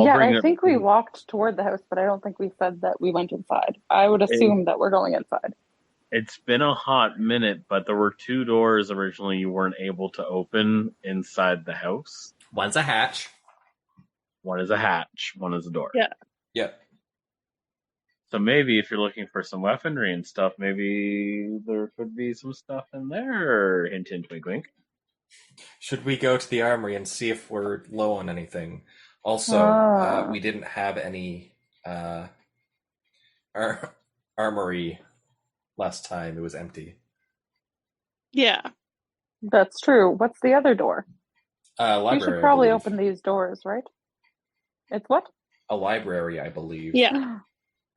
Speaker 1: Yeah,
Speaker 3: bring
Speaker 1: I
Speaker 3: it.
Speaker 1: think we walked toward the house, but I don't think we said that we went inside. I would assume that we're going inside.
Speaker 3: It's been a hot minute, but there were two doors originally you weren't able to open inside the house.
Speaker 4: One's a hatch.
Speaker 3: One is a hatch, one is a door.
Speaker 2: Yeah.
Speaker 4: Yep.
Speaker 3: So maybe if you're looking for some weaponry and stuff, maybe there could be some stuff in there. Hint, hint, wink, wink.
Speaker 4: Should we go to the armory and see if we're low on anything? Also, we didn't have any armory last time. It was empty.
Speaker 2: Yeah.
Speaker 1: That's true. What's the other door?
Speaker 4: Library,
Speaker 1: You should probably
Speaker 4: I believe.
Speaker 1: open these doors, right? It's what?
Speaker 4: A library, I believe.
Speaker 2: Yeah.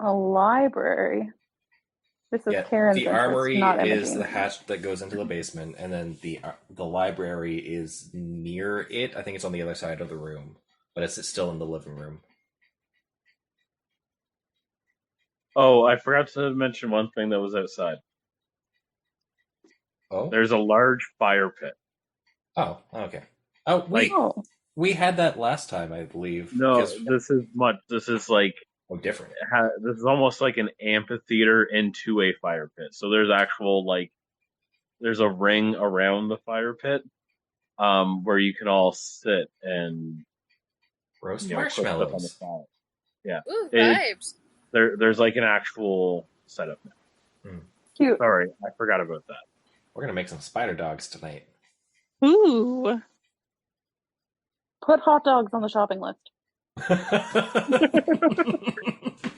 Speaker 1: A library. This is Karen's
Speaker 4: the
Speaker 1: interest,
Speaker 4: armory
Speaker 1: not
Speaker 4: is
Speaker 1: Imogene's.
Speaker 4: the hatch that goes into the basement, and then the library is near it. I think it's on the other side of the room, but it's still in the living room.
Speaker 3: Oh, I forgot to mention one thing that was outside.
Speaker 4: Oh,
Speaker 3: There's a large fire pit.
Speaker 4: Oh, okay. Oh, we had that last time, I believe.
Speaker 3: No,
Speaker 4: because-
Speaker 3: this is like
Speaker 4: different.
Speaker 3: This is almost like an amphitheater into a fire pit. So there's actual there's a ring around the fire pit, where you can all sit and
Speaker 4: roast
Speaker 3: put stuff on the
Speaker 4: marshmallows.
Speaker 3: fire. Yeah,
Speaker 5: Ooh, vibes.
Speaker 3: There's like an actual setup now.
Speaker 1: Cute.
Speaker 3: Sorry, I forgot about that.
Speaker 4: We're gonna make some spider dogs tonight.
Speaker 2: Ooh.
Speaker 1: Put hot dogs on the shopping list.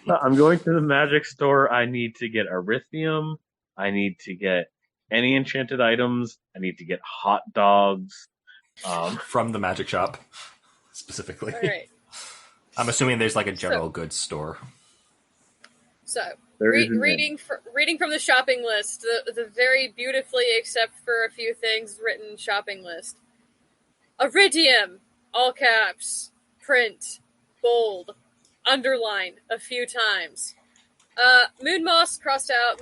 Speaker 3: I'm going to the magic store. I need to get erythium. I need to get any enchanted items. I need to get hot dogs.
Speaker 4: From the magic shop, specifically.
Speaker 5: All right.
Speaker 4: I'm assuming there's like a general goods store.
Speaker 5: So,
Speaker 3: reading
Speaker 5: from the shopping list, the very beautifully, except for a few things, written shopping list. Iridium, all caps, print, bold, underline a few times. Moon moss crossed out.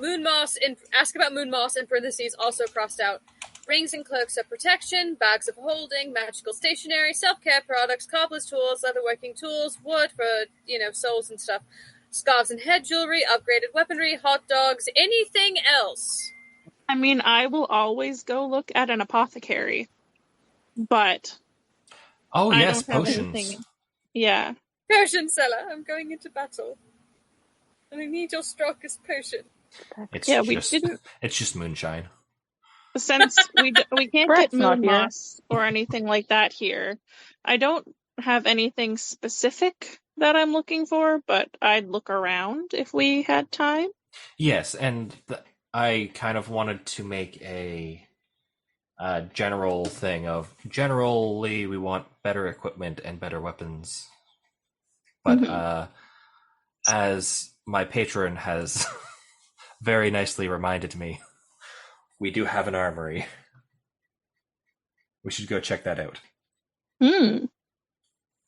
Speaker 5: Ask about moon moss in parentheses, also crossed out. Rings and cloaks of protection, bags of holding, magical stationery, self-care products, cobbler's tools, leatherworking tools, wood for, souls and stuff. Scarves and head jewelry, upgraded weaponry, hot dogs, anything else?
Speaker 2: I mean, I will always go look at an apothecary, but
Speaker 4: Oh
Speaker 2: I
Speaker 4: yes,
Speaker 2: don't have
Speaker 4: potions.
Speaker 2: anything. Yeah.
Speaker 5: Potion seller, I'm going into battle. I need your strongest potion.
Speaker 4: It's
Speaker 2: Yeah, we
Speaker 4: just
Speaker 2: didn't.
Speaker 4: it's just moonshine.
Speaker 2: Since we can't get
Speaker 1: Brett's not
Speaker 2: moon
Speaker 1: here.
Speaker 2: moss or anything like that here, I don't have anything specific that I'm looking for, but I'd look around if we had time.
Speaker 4: Yes, and I kind of wanted to make a general thing of generally we want better equipment and better weapons, but
Speaker 2: Mhm.
Speaker 4: as my patron has very nicely reminded me, we do have an armory. We should go check that out.
Speaker 2: Hmm.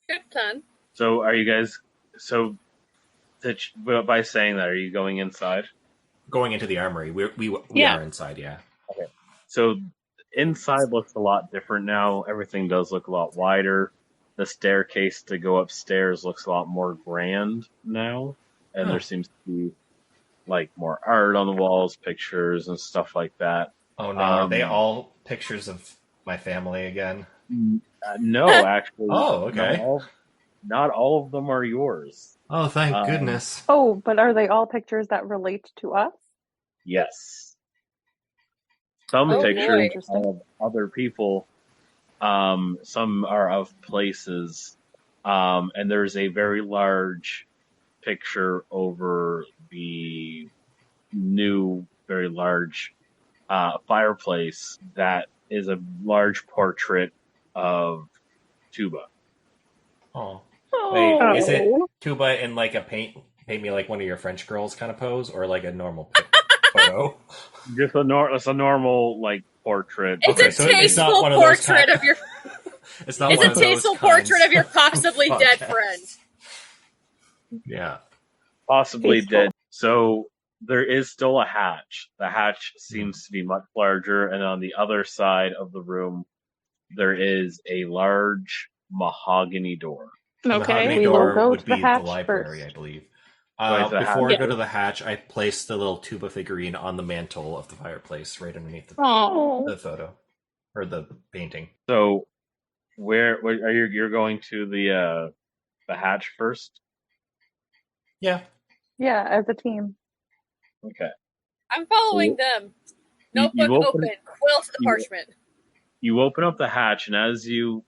Speaker 5: Good plan.
Speaker 3: So are you guys? So by saying that, are you going inside?
Speaker 4: Going into the armory, we
Speaker 2: Yeah.
Speaker 4: are inside. Yeah.
Speaker 3: Okay. So inside looks a lot different now. Everything does look a lot wider. The staircase to go upstairs looks a lot more grand now, and there seems to be like more art on the walls, pictures and stuff like that.
Speaker 4: Oh no, are they all pictures of my family again?
Speaker 3: No, actually,
Speaker 4: Oh, okay.
Speaker 3: not all of them are yours.
Speaker 4: Oh, thank goodness.
Speaker 1: Oh, but are they all pictures that relate to us?
Speaker 3: Yes. Some
Speaker 5: Oh,
Speaker 3: pictures
Speaker 5: boy.
Speaker 1: Interesting.
Speaker 3: are of other people. Some are of places. And there's a very large picture over the new, very large fireplace that is a large portrait of Tuba.
Speaker 4: Oh. Wait,
Speaker 1: Oh,
Speaker 4: is it Tuba in like a paint me like one of your French girls kind of pose, or like a normal photo?
Speaker 3: Just it's a normal like portrait.
Speaker 5: It's
Speaker 4: Okay,
Speaker 5: a
Speaker 4: so it's not
Speaker 5: tasteful
Speaker 4: one of those
Speaker 5: portrait of your.
Speaker 4: It's not
Speaker 5: It's
Speaker 4: one
Speaker 5: a
Speaker 4: of those
Speaker 5: tasteful
Speaker 4: kinds
Speaker 5: portrait of your
Speaker 4: of
Speaker 5: possibly dead
Speaker 4: podcasts.
Speaker 5: friend.
Speaker 4: Yeah.
Speaker 3: Possibly
Speaker 1: tasteful.
Speaker 3: dead. So there is still a hatch. The hatch seems to be much larger, and on the other side of the room, there is a large mahogany door.
Speaker 4: The
Speaker 2: Okay.
Speaker 4: mahogany
Speaker 1: We will
Speaker 4: door
Speaker 1: go
Speaker 4: would
Speaker 1: to the
Speaker 4: be the
Speaker 1: hatch
Speaker 4: library,
Speaker 1: first.
Speaker 4: I believe.
Speaker 3: Going to the
Speaker 4: Before
Speaker 3: hatch.
Speaker 4: I go to the hatch, I place the little Tuba figurine on the mantle of the fireplace, right underneath
Speaker 2: Oh.
Speaker 4: the photo or the painting.
Speaker 3: So where are you? You're going to the hatch first.
Speaker 4: Yeah.
Speaker 1: Yeah, as a team.
Speaker 3: Okay.
Speaker 5: I'm following them.
Speaker 3: You
Speaker 5: Notebook
Speaker 3: open
Speaker 5: open. Quill to the
Speaker 3: you-
Speaker 5: parchment.
Speaker 3: You open up the hatch, and as you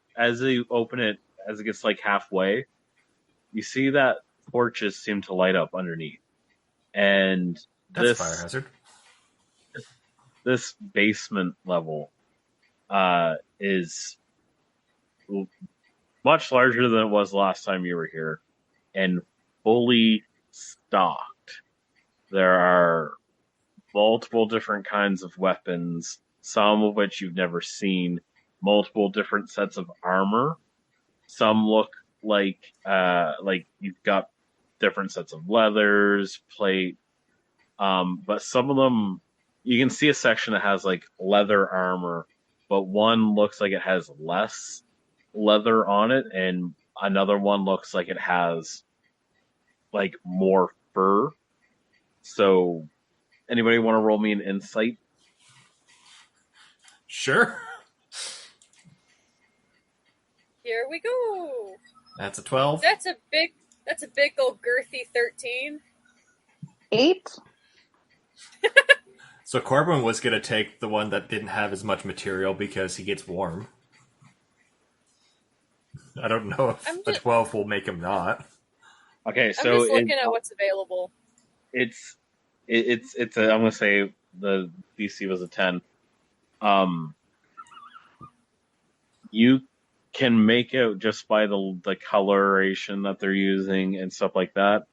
Speaker 3: open it, as it gets like halfway, you see that torches seem to light up underneath, and
Speaker 4: That's a fire hazard.
Speaker 3: this basement level is much larger than it was last time you were here, and fully stocked. There are multiple different kinds of weapons, some of which you've never seen, multiple different sets of armor. Some look like you've got different sets of leathers, plate, but some of them you can see a section that has like leather armor, but one looks like it has less leather on it, and another one looks like it has like more fur. So, anybody want to roll me an insight?
Speaker 4: Sure.
Speaker 5: Here we go.
Speaker 4: That's a 12.
Speaker 5: That's a big old girthy 13.
Speaker 1: 8?
Speaker 4: So Corbin was going to take the one that didn't have as much material because he gets warm. I don't know if a 12 will make him not.
Speaker 3: Okay, so
Speaker 5: I'm just looking at what's available.
Speaker 3: it's I'm gonna say the DC was a 10. You can make out just by the coloration that they're using and stuff like that.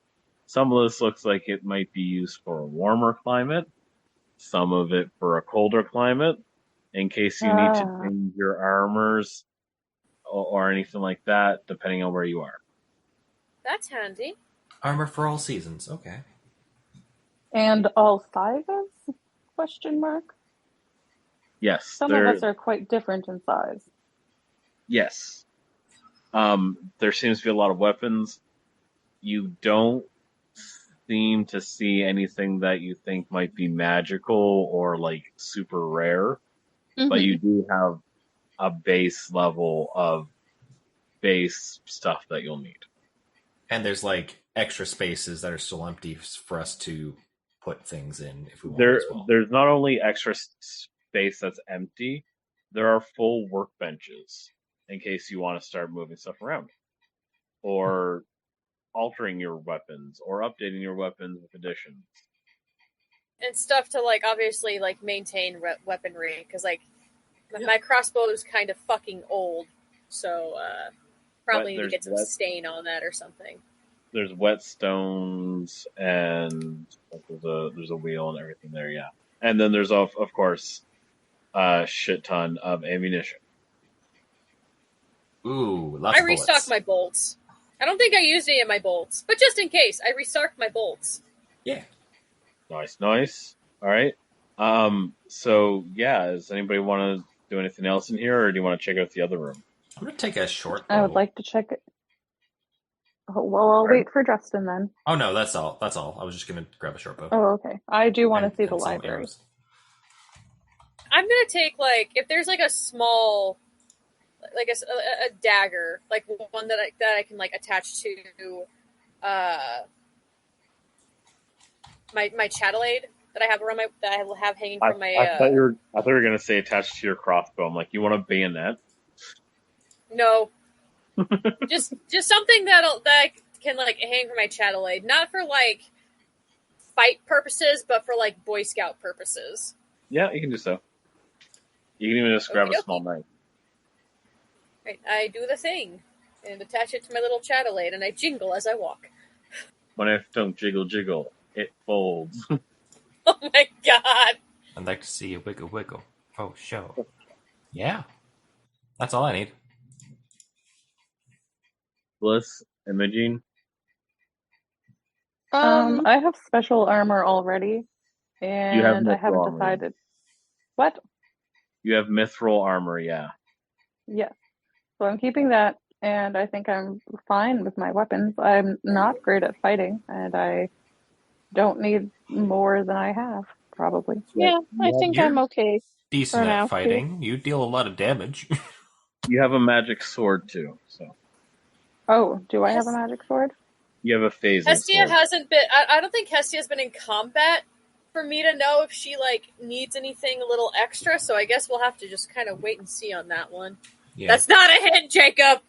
Speaker 3: Some of this looks like it might be used for a warmer climate, some of it for a colder climate, in case you need to change your armors or anything like that, depending on where you are.
Speaker 5: That's handy.
Speaker 4: Armor for all seasons. Okay.
Speaker 1: And all sizes? Question mark.
Speaker 3: Yes.
Speaker 1: Some of us are quite different in size.
Speaker 3: Yes. There seems to be a lot of weapons. You don't seem to see anything that you think might be magical or like super rare, but you do have a base level of base stuff that you'll need.
Speaker 4: And there's like extra spaces that are still empty for us to put things in if we want
Speaker 3: There,
Speaker 4: as well.
Speaker 3: there's not only extra space that's empty, there are full workbenches in case you want to start moving stuff around, or altering your weapons, or updating your weapons with additions.
Speaker 5: And stuff to like obviously like maintain weaponry because like my crossbow is kind of fucking old, so probably need to get some stain on that or something.
Speaker 3: There's whetstones and there's a wheel and everything there, yeah. And then there's of course a shit ton of ammunition.
Speaker 4: Ooh, lots of bullets.
Speaker 5: I restocked my bolts. I don't think I used any of my bolts, but just in case, I restocked my bolts.
Speaker 4: Yeah.
Speaker 3: Nice. All right. So yeah, does anybody want to do anything else in here, or do you want to check out the other room?
Speaker 4: I'm gonna take a short bow.
Speaker 1: I would like to check it. Oh, well, I'll wait for Justin then.
Speaker 4: Oh no, that's all. I was just gonna grab a short bow.
Speaker 1: Oh, okay. I do want to see the library.
Speaker 4: Arrows.
Speaker 5: I'm gonna take like if there's like a small, like a dagger, like one that I can like attach to, my chatelaide that I have around that I have hanging from my.
Speaker 3: I thought you were gonna say attached to your crossbow. I'm like, you want a bayonet?
Speaker 5: No. just something that I can like hang from my chatelaide, not for like fight purposes, but for like Boy Scout purposes.
Speaker 3: Yeah, you can do so. You can even just grab a small knife.
Speaker 5: Right, I do the thing and attach it to my little chatelaide, and I jingle as I walk.
Speaker 3: My knife don't jiggle, it folds.
Speaker 5: Oh my god!
Speaker 4: I'd like to see you wiggle. Oh, show. Yeah, that's all I need.
Speaker 3: Bliss, Imogene?
Speaker 1: I have special armor already, and I haven't decided. What?
Speaker 3: You have mithril armor, yeah.
Speaker 1: Yes. So I'm keeping that, and I think I'm fine with my weapons. I'm not great at fighting, and I don't need more than I have, probably.
Speaker 2: Yeah, I think I'm okay.
Speaker 4: Decent at fighting. You deal a lot of damage.
Speaker 3: You have a magic sword, too, so.
Speaker 1: Oh, do I have a magic sword?
Speaker 3: You have a phasing
Speaker 5: Hestia
Speaker 3: sword.
Speaker 5: hasn't been. I don't think Hestia's been in combat for me to know if she like needs anything a little extra. So I guess we'll have to just kind of wait and see on that one. Yeah. That's not a hint, Jacob.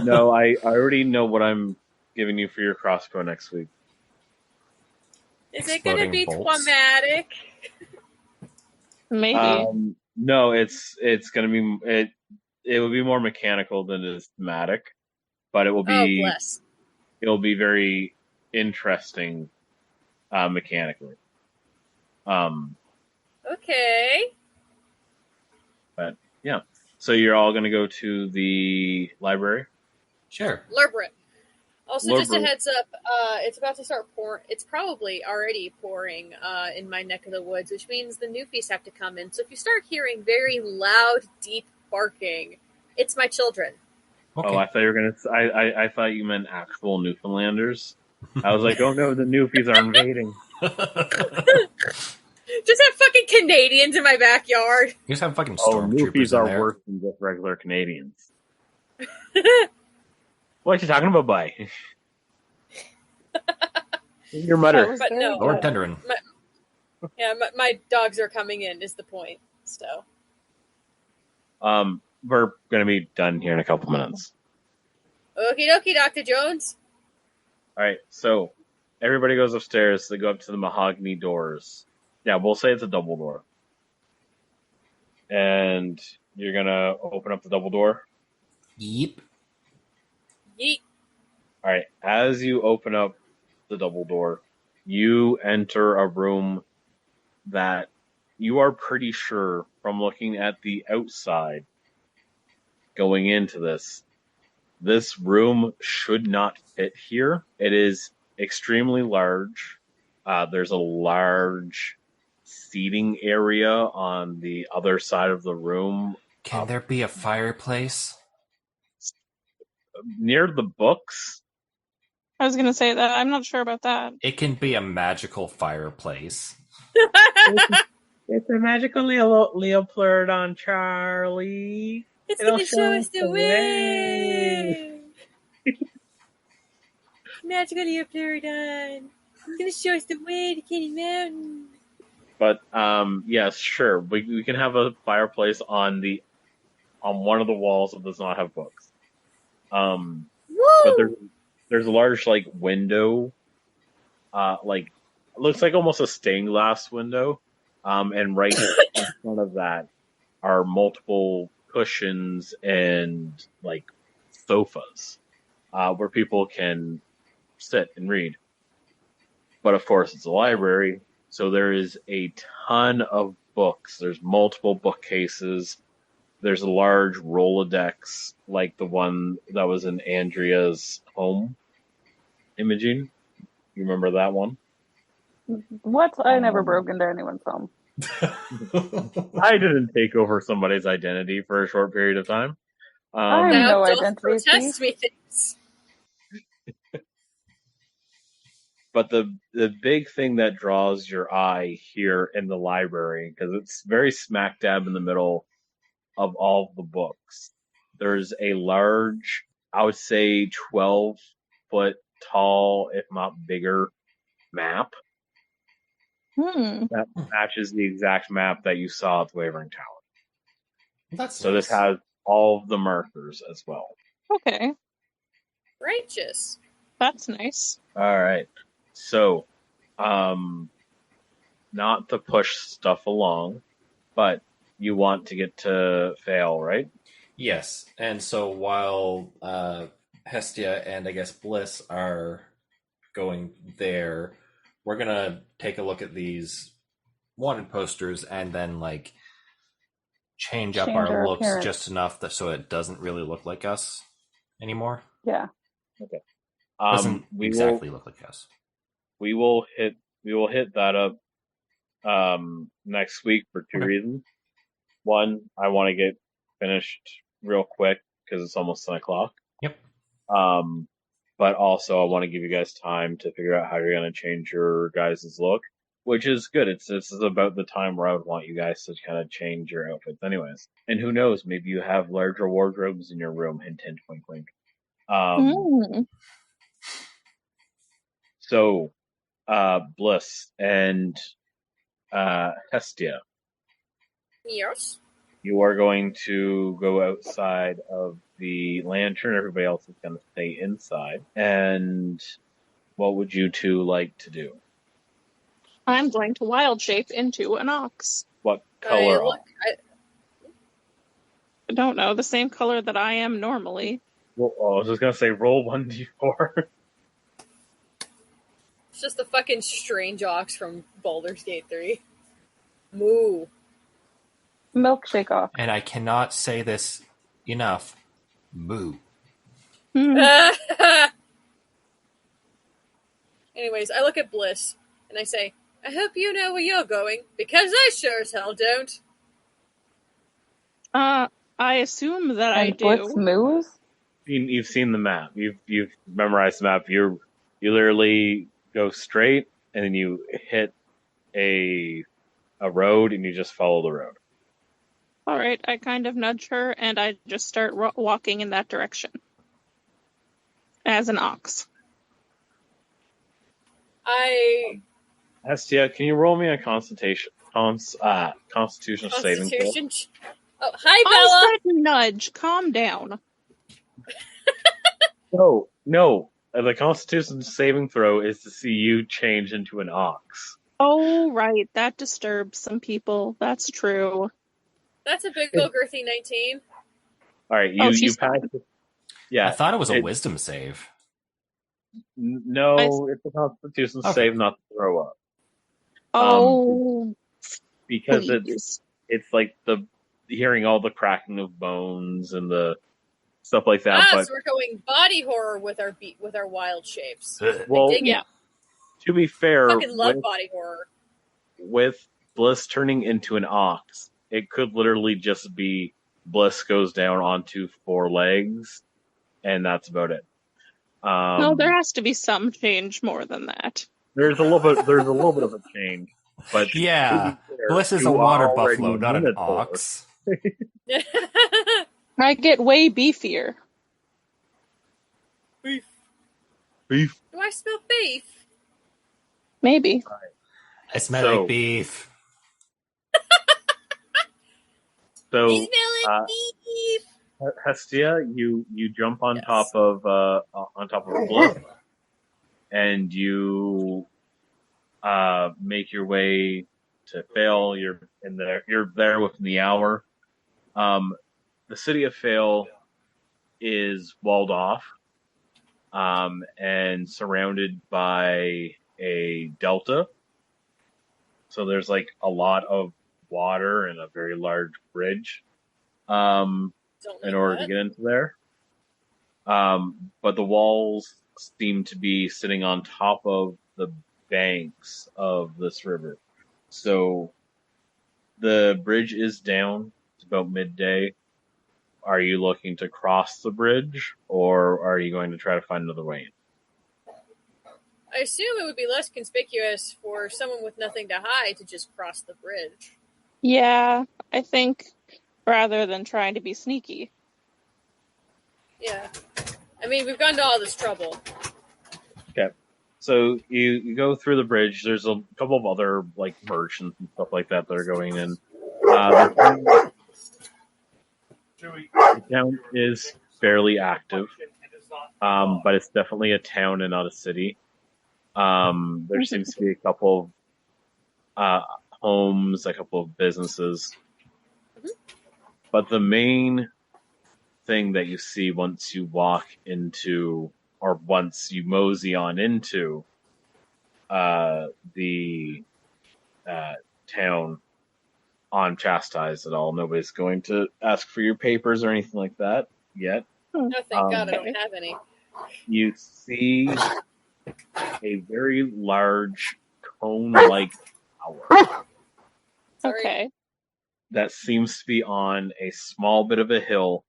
Speaker 3: No, I already know what I'm giving you for your crossbow next week.
Speaker 5: Is it going to be traumatic?
Speaker 2: Maybe.
Speaker 3: No, it's going to be it will be more mechanical than it is thematic, but it will be it'll be very interesting mechanically.
Speaker 5: Okay.
Speaker 3: But yeah. So you're all going to go to the library?
Speaker 4: Sure.
Speaker 5: Lurbrit. Also, just a heads up, it's about to start pouring. It's probably already pouring in my neck of the woods, which means the newfies have to come in. So if you start hearing very loud, deep barking, it's my children.
Speaker 3: Okay. Oh, I thought you were going to... I thought you meant actual Newfoundlanders. I was like, oh no, the newfies are invading.
Speaker 5: Just have fucking Canadians in my backyard.
Speaker 4: You just have fucking stormtroopers
Speaker 3: in there. Newfies are
Speaker 4: worse
Speaker 3: than just regular Canadians. What are you talking about, bye? Your mother.
Speaker 5: But no.
Speaker 4: Lord Tenderin.
Speaker 5: My dogs are coming in, is the point. So.
Speaker 3: We're going to be done here in a couple minutes.
Speaker 5: Okie dokie, Dr. Jones.
Speaker 3: All right, so everybody goes upstairs. They go up to the mahogany doors. Yeah, we'll say it's a double door. And you're going to open up the double door?
Speaker 4: Yeep.
Speaker 5: Yeet.
Speaker 3: All right, as you open up the double door, you enter a room that you are pretty sure from looking at the outside going into this room should not fit here. It is extremely large. There's a large seating area on the other side of the room.
Speaker 4: Can there be a fireplace?
Speaker 3: Near the books?
Speaker 2: I was going to say that. I'm not sure about that.
Speaker 4: It can be a magical fireplace.
Speaker 3: It's a magical leopard on Charlie.
Speaker 5: It's going to show us the way. Magically up there, done. It's gonna show us the way to Candy Mountain.
Speaker 3: But yes, sure. We can have a fireplace on one of the walls that does not have books. But
Speaker 5: Woo!
Speaker 3: there's a large like window, like it looks like almost a stained glass window. And right in front of that are multiple cushions and like sofas, where people can sit and read. But of course, it's a library, so there is a ton of books. There's multiple bookcases. There's a large Rolodex, like the one that was in Andrea's home imaging. You remember that one?
Speaker 1: What? I never broke into anyone's home.
Speaker 3: I didn't take over somebody's identity for a short period of time.
Speaker 1: I'm
Speaker 5: Now
Speaker 1: no
Speaker 5: don't
Speaker 1: identity
Speaker 5: protest
Speaker 1: thief.
Speaker 5: me things.
Speaker 3: But the big thing that draws your eye here in the library, because it's very smack dab in the middle of all the books, there's a large, I would say 12-foot tall, if not bigger, map that matches the exact map that you saw at the Wavering Tower.
Speaker 4: That's
Speaker 3: So
Speaker 4: nice.
Speaker 3: this has all of the markers as well.
Speaker 2: Okay,
Speaker 5: Righteous.
Speaker 2: that's nice.
Speaker 3: All right. So, not to push stuff along, but you want to get to Fael, right?
Speaker 4: Yes, and so while Hestia and I guess Bliss are going there, we're gonna take a look at these wanted posters and then like change up
Speaker 1: Change
Speaker 4: our
Speaker 1: our
Speaker 4: looks
Speaker 1: appearance.
Speaker 4: just enough that so it doesn't really look like us anymore.
Speaker 1: Yeah.
Speaker 3: Okay.
Speaker 4: Doesn't exactly look like us.
Speaker 3: We will hit that up next week for two
Speaker 4: Okay.
Speaker 3: reasons. One, I want to get finished real quick because it's almost 10 o'clock.
Speaker 4: Yep.
Speaker 3: But also I want to give you guys time to figure out how you're going to change your guys' look, which is good. This is about the time where I would want you guys to kind of change your outfits anyways. And who knows, maybe you have larger wardrobes in your room, hint, hint, wink, wink. So, Bliss and Hestia,
Speaker 5: Yes.
Speaker 3: you are going to go outside of the lantern. Everybody else is going to stay inside. And what would you two like to do?
Speaker 2: I'm going to wild shape into an ox.
Speaker 3: What color?
Speaker 2: I don't know, the same color that I am normally.
Speaker 3: Well, I was just going to say roll 1d4.
Speaker 5: It's just the fucking strange ox from Baldur's Gate 3. Moo.
Speaker 1: Milkshake off.
Speaker 4: And I cannot say this enough. Moo.
Speaker 5: Anyways, I look at Bliss and I say, I hope you know where you're going, because I sure as hell don't.
Speaker 2: I assume that I
Speaker 1: And
Speaker 2: do.
Speaker 1: Blitz moves?
Speaker 3: You've seen the map. You've memorized the map. You literally go straight and then you hit a road and you just follow the road.
Speaker 2: All right, I kind of nudge her and I just start walking in that direction. As an ox.
Speaker 3: Hestia, can you roll me a Constitution saving throw?
Speaker 5: Constitution. Oh, hi, Bella.
Speaker 2: I said nudge. Calm down.
Speaker 3: No. The Constitution saving throw is to see you change into an ox.
Speaker 2: Oh, right. That disturbs some people. That's true.
Speaker 5: That's a big old girthy 19.
Speaker 3: All right, you passed. Yeah,
Speaker 4: I thought it was a wisdom save.
Speaker 3: No, it's a Constitution save, not to throw up.
Speaker 2: Oh,
Speaker 3: because
Speaker 2: please.
Speaker 3: it's like the hearing all the cracking of bones and the stuff like that. But
Speaker 5: so we're going body horror with our wild shapes.
Speaker 3: Well,
Speaker 2: yeah.
Speaker 3: To be fair,
Speaker 5: I fucking love body horror.
Speaker 3: With Bliss turning into an ox, it could literally just be Bliss goes down onto 4 legs, and that's about it.
Speaker 2: No, there has to be some change more than that.
Speaker 3: There's a little bit of a change, but
Speaker 4: yeah,
Speaker 3: fair,
Speaker 4: Bliss is a water buffalo, not an ox.
Speaker 2: I get way beefier.
Speaker 3: Beef.
Speaker 5: I smell beef.
Speaker 2: Maybe.
Speaker 4: I smell
Speaker 3: So-
Speaker 4: like beef.
Speaker 3: So,
Speaker 5: I smell like beef.
Speaker 3: Hestia, you jump on
Speaker 5: Yes.
Speaker 3: top of a cliff, and you make your way to Fael. You're there within the hour. The city of Fael is walled off, and surrounded by a delta. So there's like a lot of water and a very large bridge.
Speaker 5: Don't
Speaker 3: In
Speaker 5: like
Speaker 3: order
Speaker 5: that.
Speaker 3: to get into there. But the walls seem to be sitting on top of the banks of this river. So the bridge is down. It's about midday. Are you looking to cross the bridge, or are you going to try to find another way in?
Speaker 5: I assume it would be less conspicuous for someone with nothing to hide to just cross the bridge.
Speaker 2: Yeah, I think rather than trying to be sneaky.
Speaker 5: Yeah. I mean, we've gone to all this trouble.
Speaker 3: So you go through the bridge. There's a couple of other like merchants and stuff like that are going in. The town is fairly active, but it's definitely a town and not a city. There seems to be a couple of homes, a couple of businesses, but the main thing that you see once you walk into, or once you mosey on into the town on Chastise at all. Nobody's going to ask for your papers or anything like that yet.
Speaker 5: No, thank God I
Speaker 2: Okay.
Speaker 5: don't have any.
Speaker 3: You see a very large cone-like tower
Speaker 5: Sorry.
Speaker 2: Okay.
Speaker 3: that seems to be on a small bit of a hill.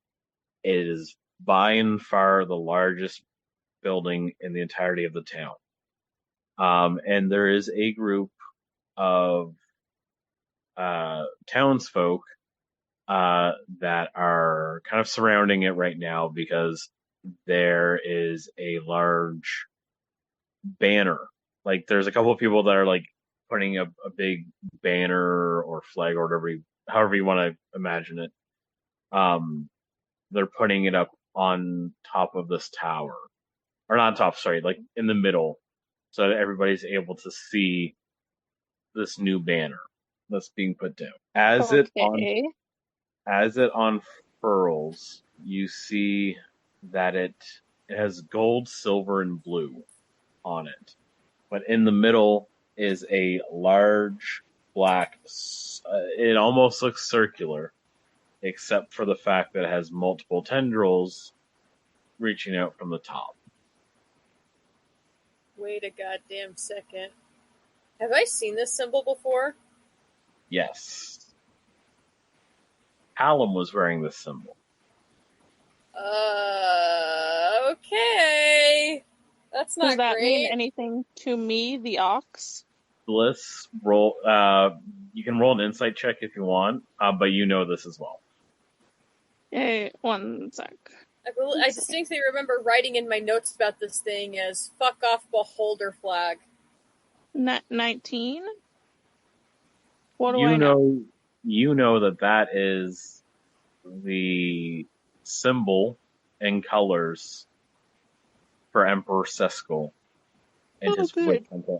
Speaker 3: It is by and far the largest building in the entirety of the town. And there is a group of townsfolk that are kind of surrounding it right now because there is a large banner. Like, there's a couple of people that are like putting a big banner or flag or whatever, however you want to imagine it. They're putting it up on top of this tower, or not top, sorry, like in the middle, so that everybody's able to see this new banner that's being put down. As it unfurls, you see that it has gold, silver, and blue on it. But in the middle is a large black, it almost looks circular, except for the fact that it has multiple tendrils reaching out from the top.
Speaker 5: Wait a goddamn second. Have I seen this symbol before?
Speaker 3: Yes. Callum was wearing this symbol.
Speaker 5: Okay. That's not
Speaker 2: Does that
Speaker 5: great.
Speaker 2: mean anything to me, the ox?
Speaker 3: Bliss, roll. You can roll an insight check if you want, but you know this as well.
Speaker 2: One sec.
Speaker 5: I distinctly remember writing in my notes about this thing as "fuck off beholder flag."
Speaker 2: 19? What do I
Speaker 3: know? You know that is the symbol and colors for Emperor Seskel and
Speaker 2: Oh,
Speaker 3: his
Speaker 2: good.
Speaker 3: witch hunter.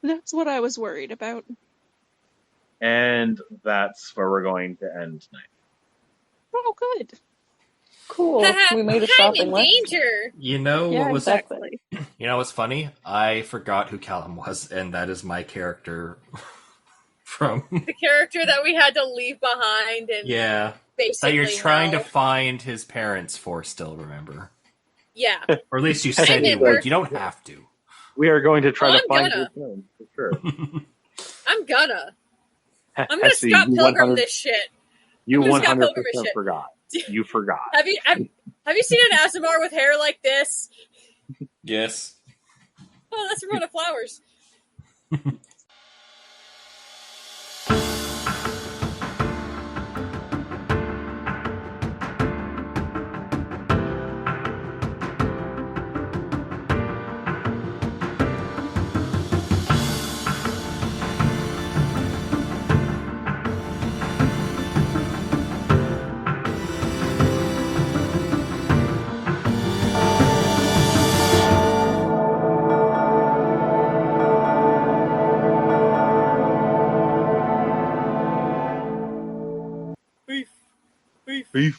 Speaker 2: That's what I was worried about.
Speaker 3: And that's where we're going to end tonight.
Speaker 2: Oh, good.
Speaker 1: Cool. We made a
Speaker 5: I'm
Speaker 1: shopping
Speaker 5: in
Speaker 1: list.
Speaker 5: danger.
Speaker 4: You know
Speaker 2: Yeah,
Speaker 4: what was
Speaker 2: exactly.
Speaker 4: You know what's funny? I forgot who Callum was, and that is my character from
Speaker 5: The character that we had to leave behind and
Speaker 4: yeah.
Speaker 5: basically
Speaker 4: That you're trying to
Speaker 5: held.
Speaker 4: find his parents for still, remember?
Speaker 5: Yeah.
Speaker 4: Or at least you said you
Speaker 5: remember.
Speaker 4: would. You don't have to.
Speaker 3: We are going to try
Speaker 5: Oh,
Speaker 3: to
Speaker 5: I'm
Speaker 3: find
Speaker 5: gonna.
Speaker 3: your film, for sure.
Speaker 5: I'm gonna
Speaker 3: Hessie,
Speaker 5: Scott
Speaker 3: you
Speaker 5: Pilgrim
Speaker 3: 100%
Speaker 5: this shit.
Speaker 3: You
Speaker 5: I'm gonna Scott
Speaker 3: 100%
Speaker 5: Pilgrim this shit.
Speaker 3: forgot. You forgot.
Speaker 5: Have you seen an Asimar with hair like this?
Speaker 4: Yes.
Speaker 5: Oh, that's Ramona Flowers.
Speaker 3: Be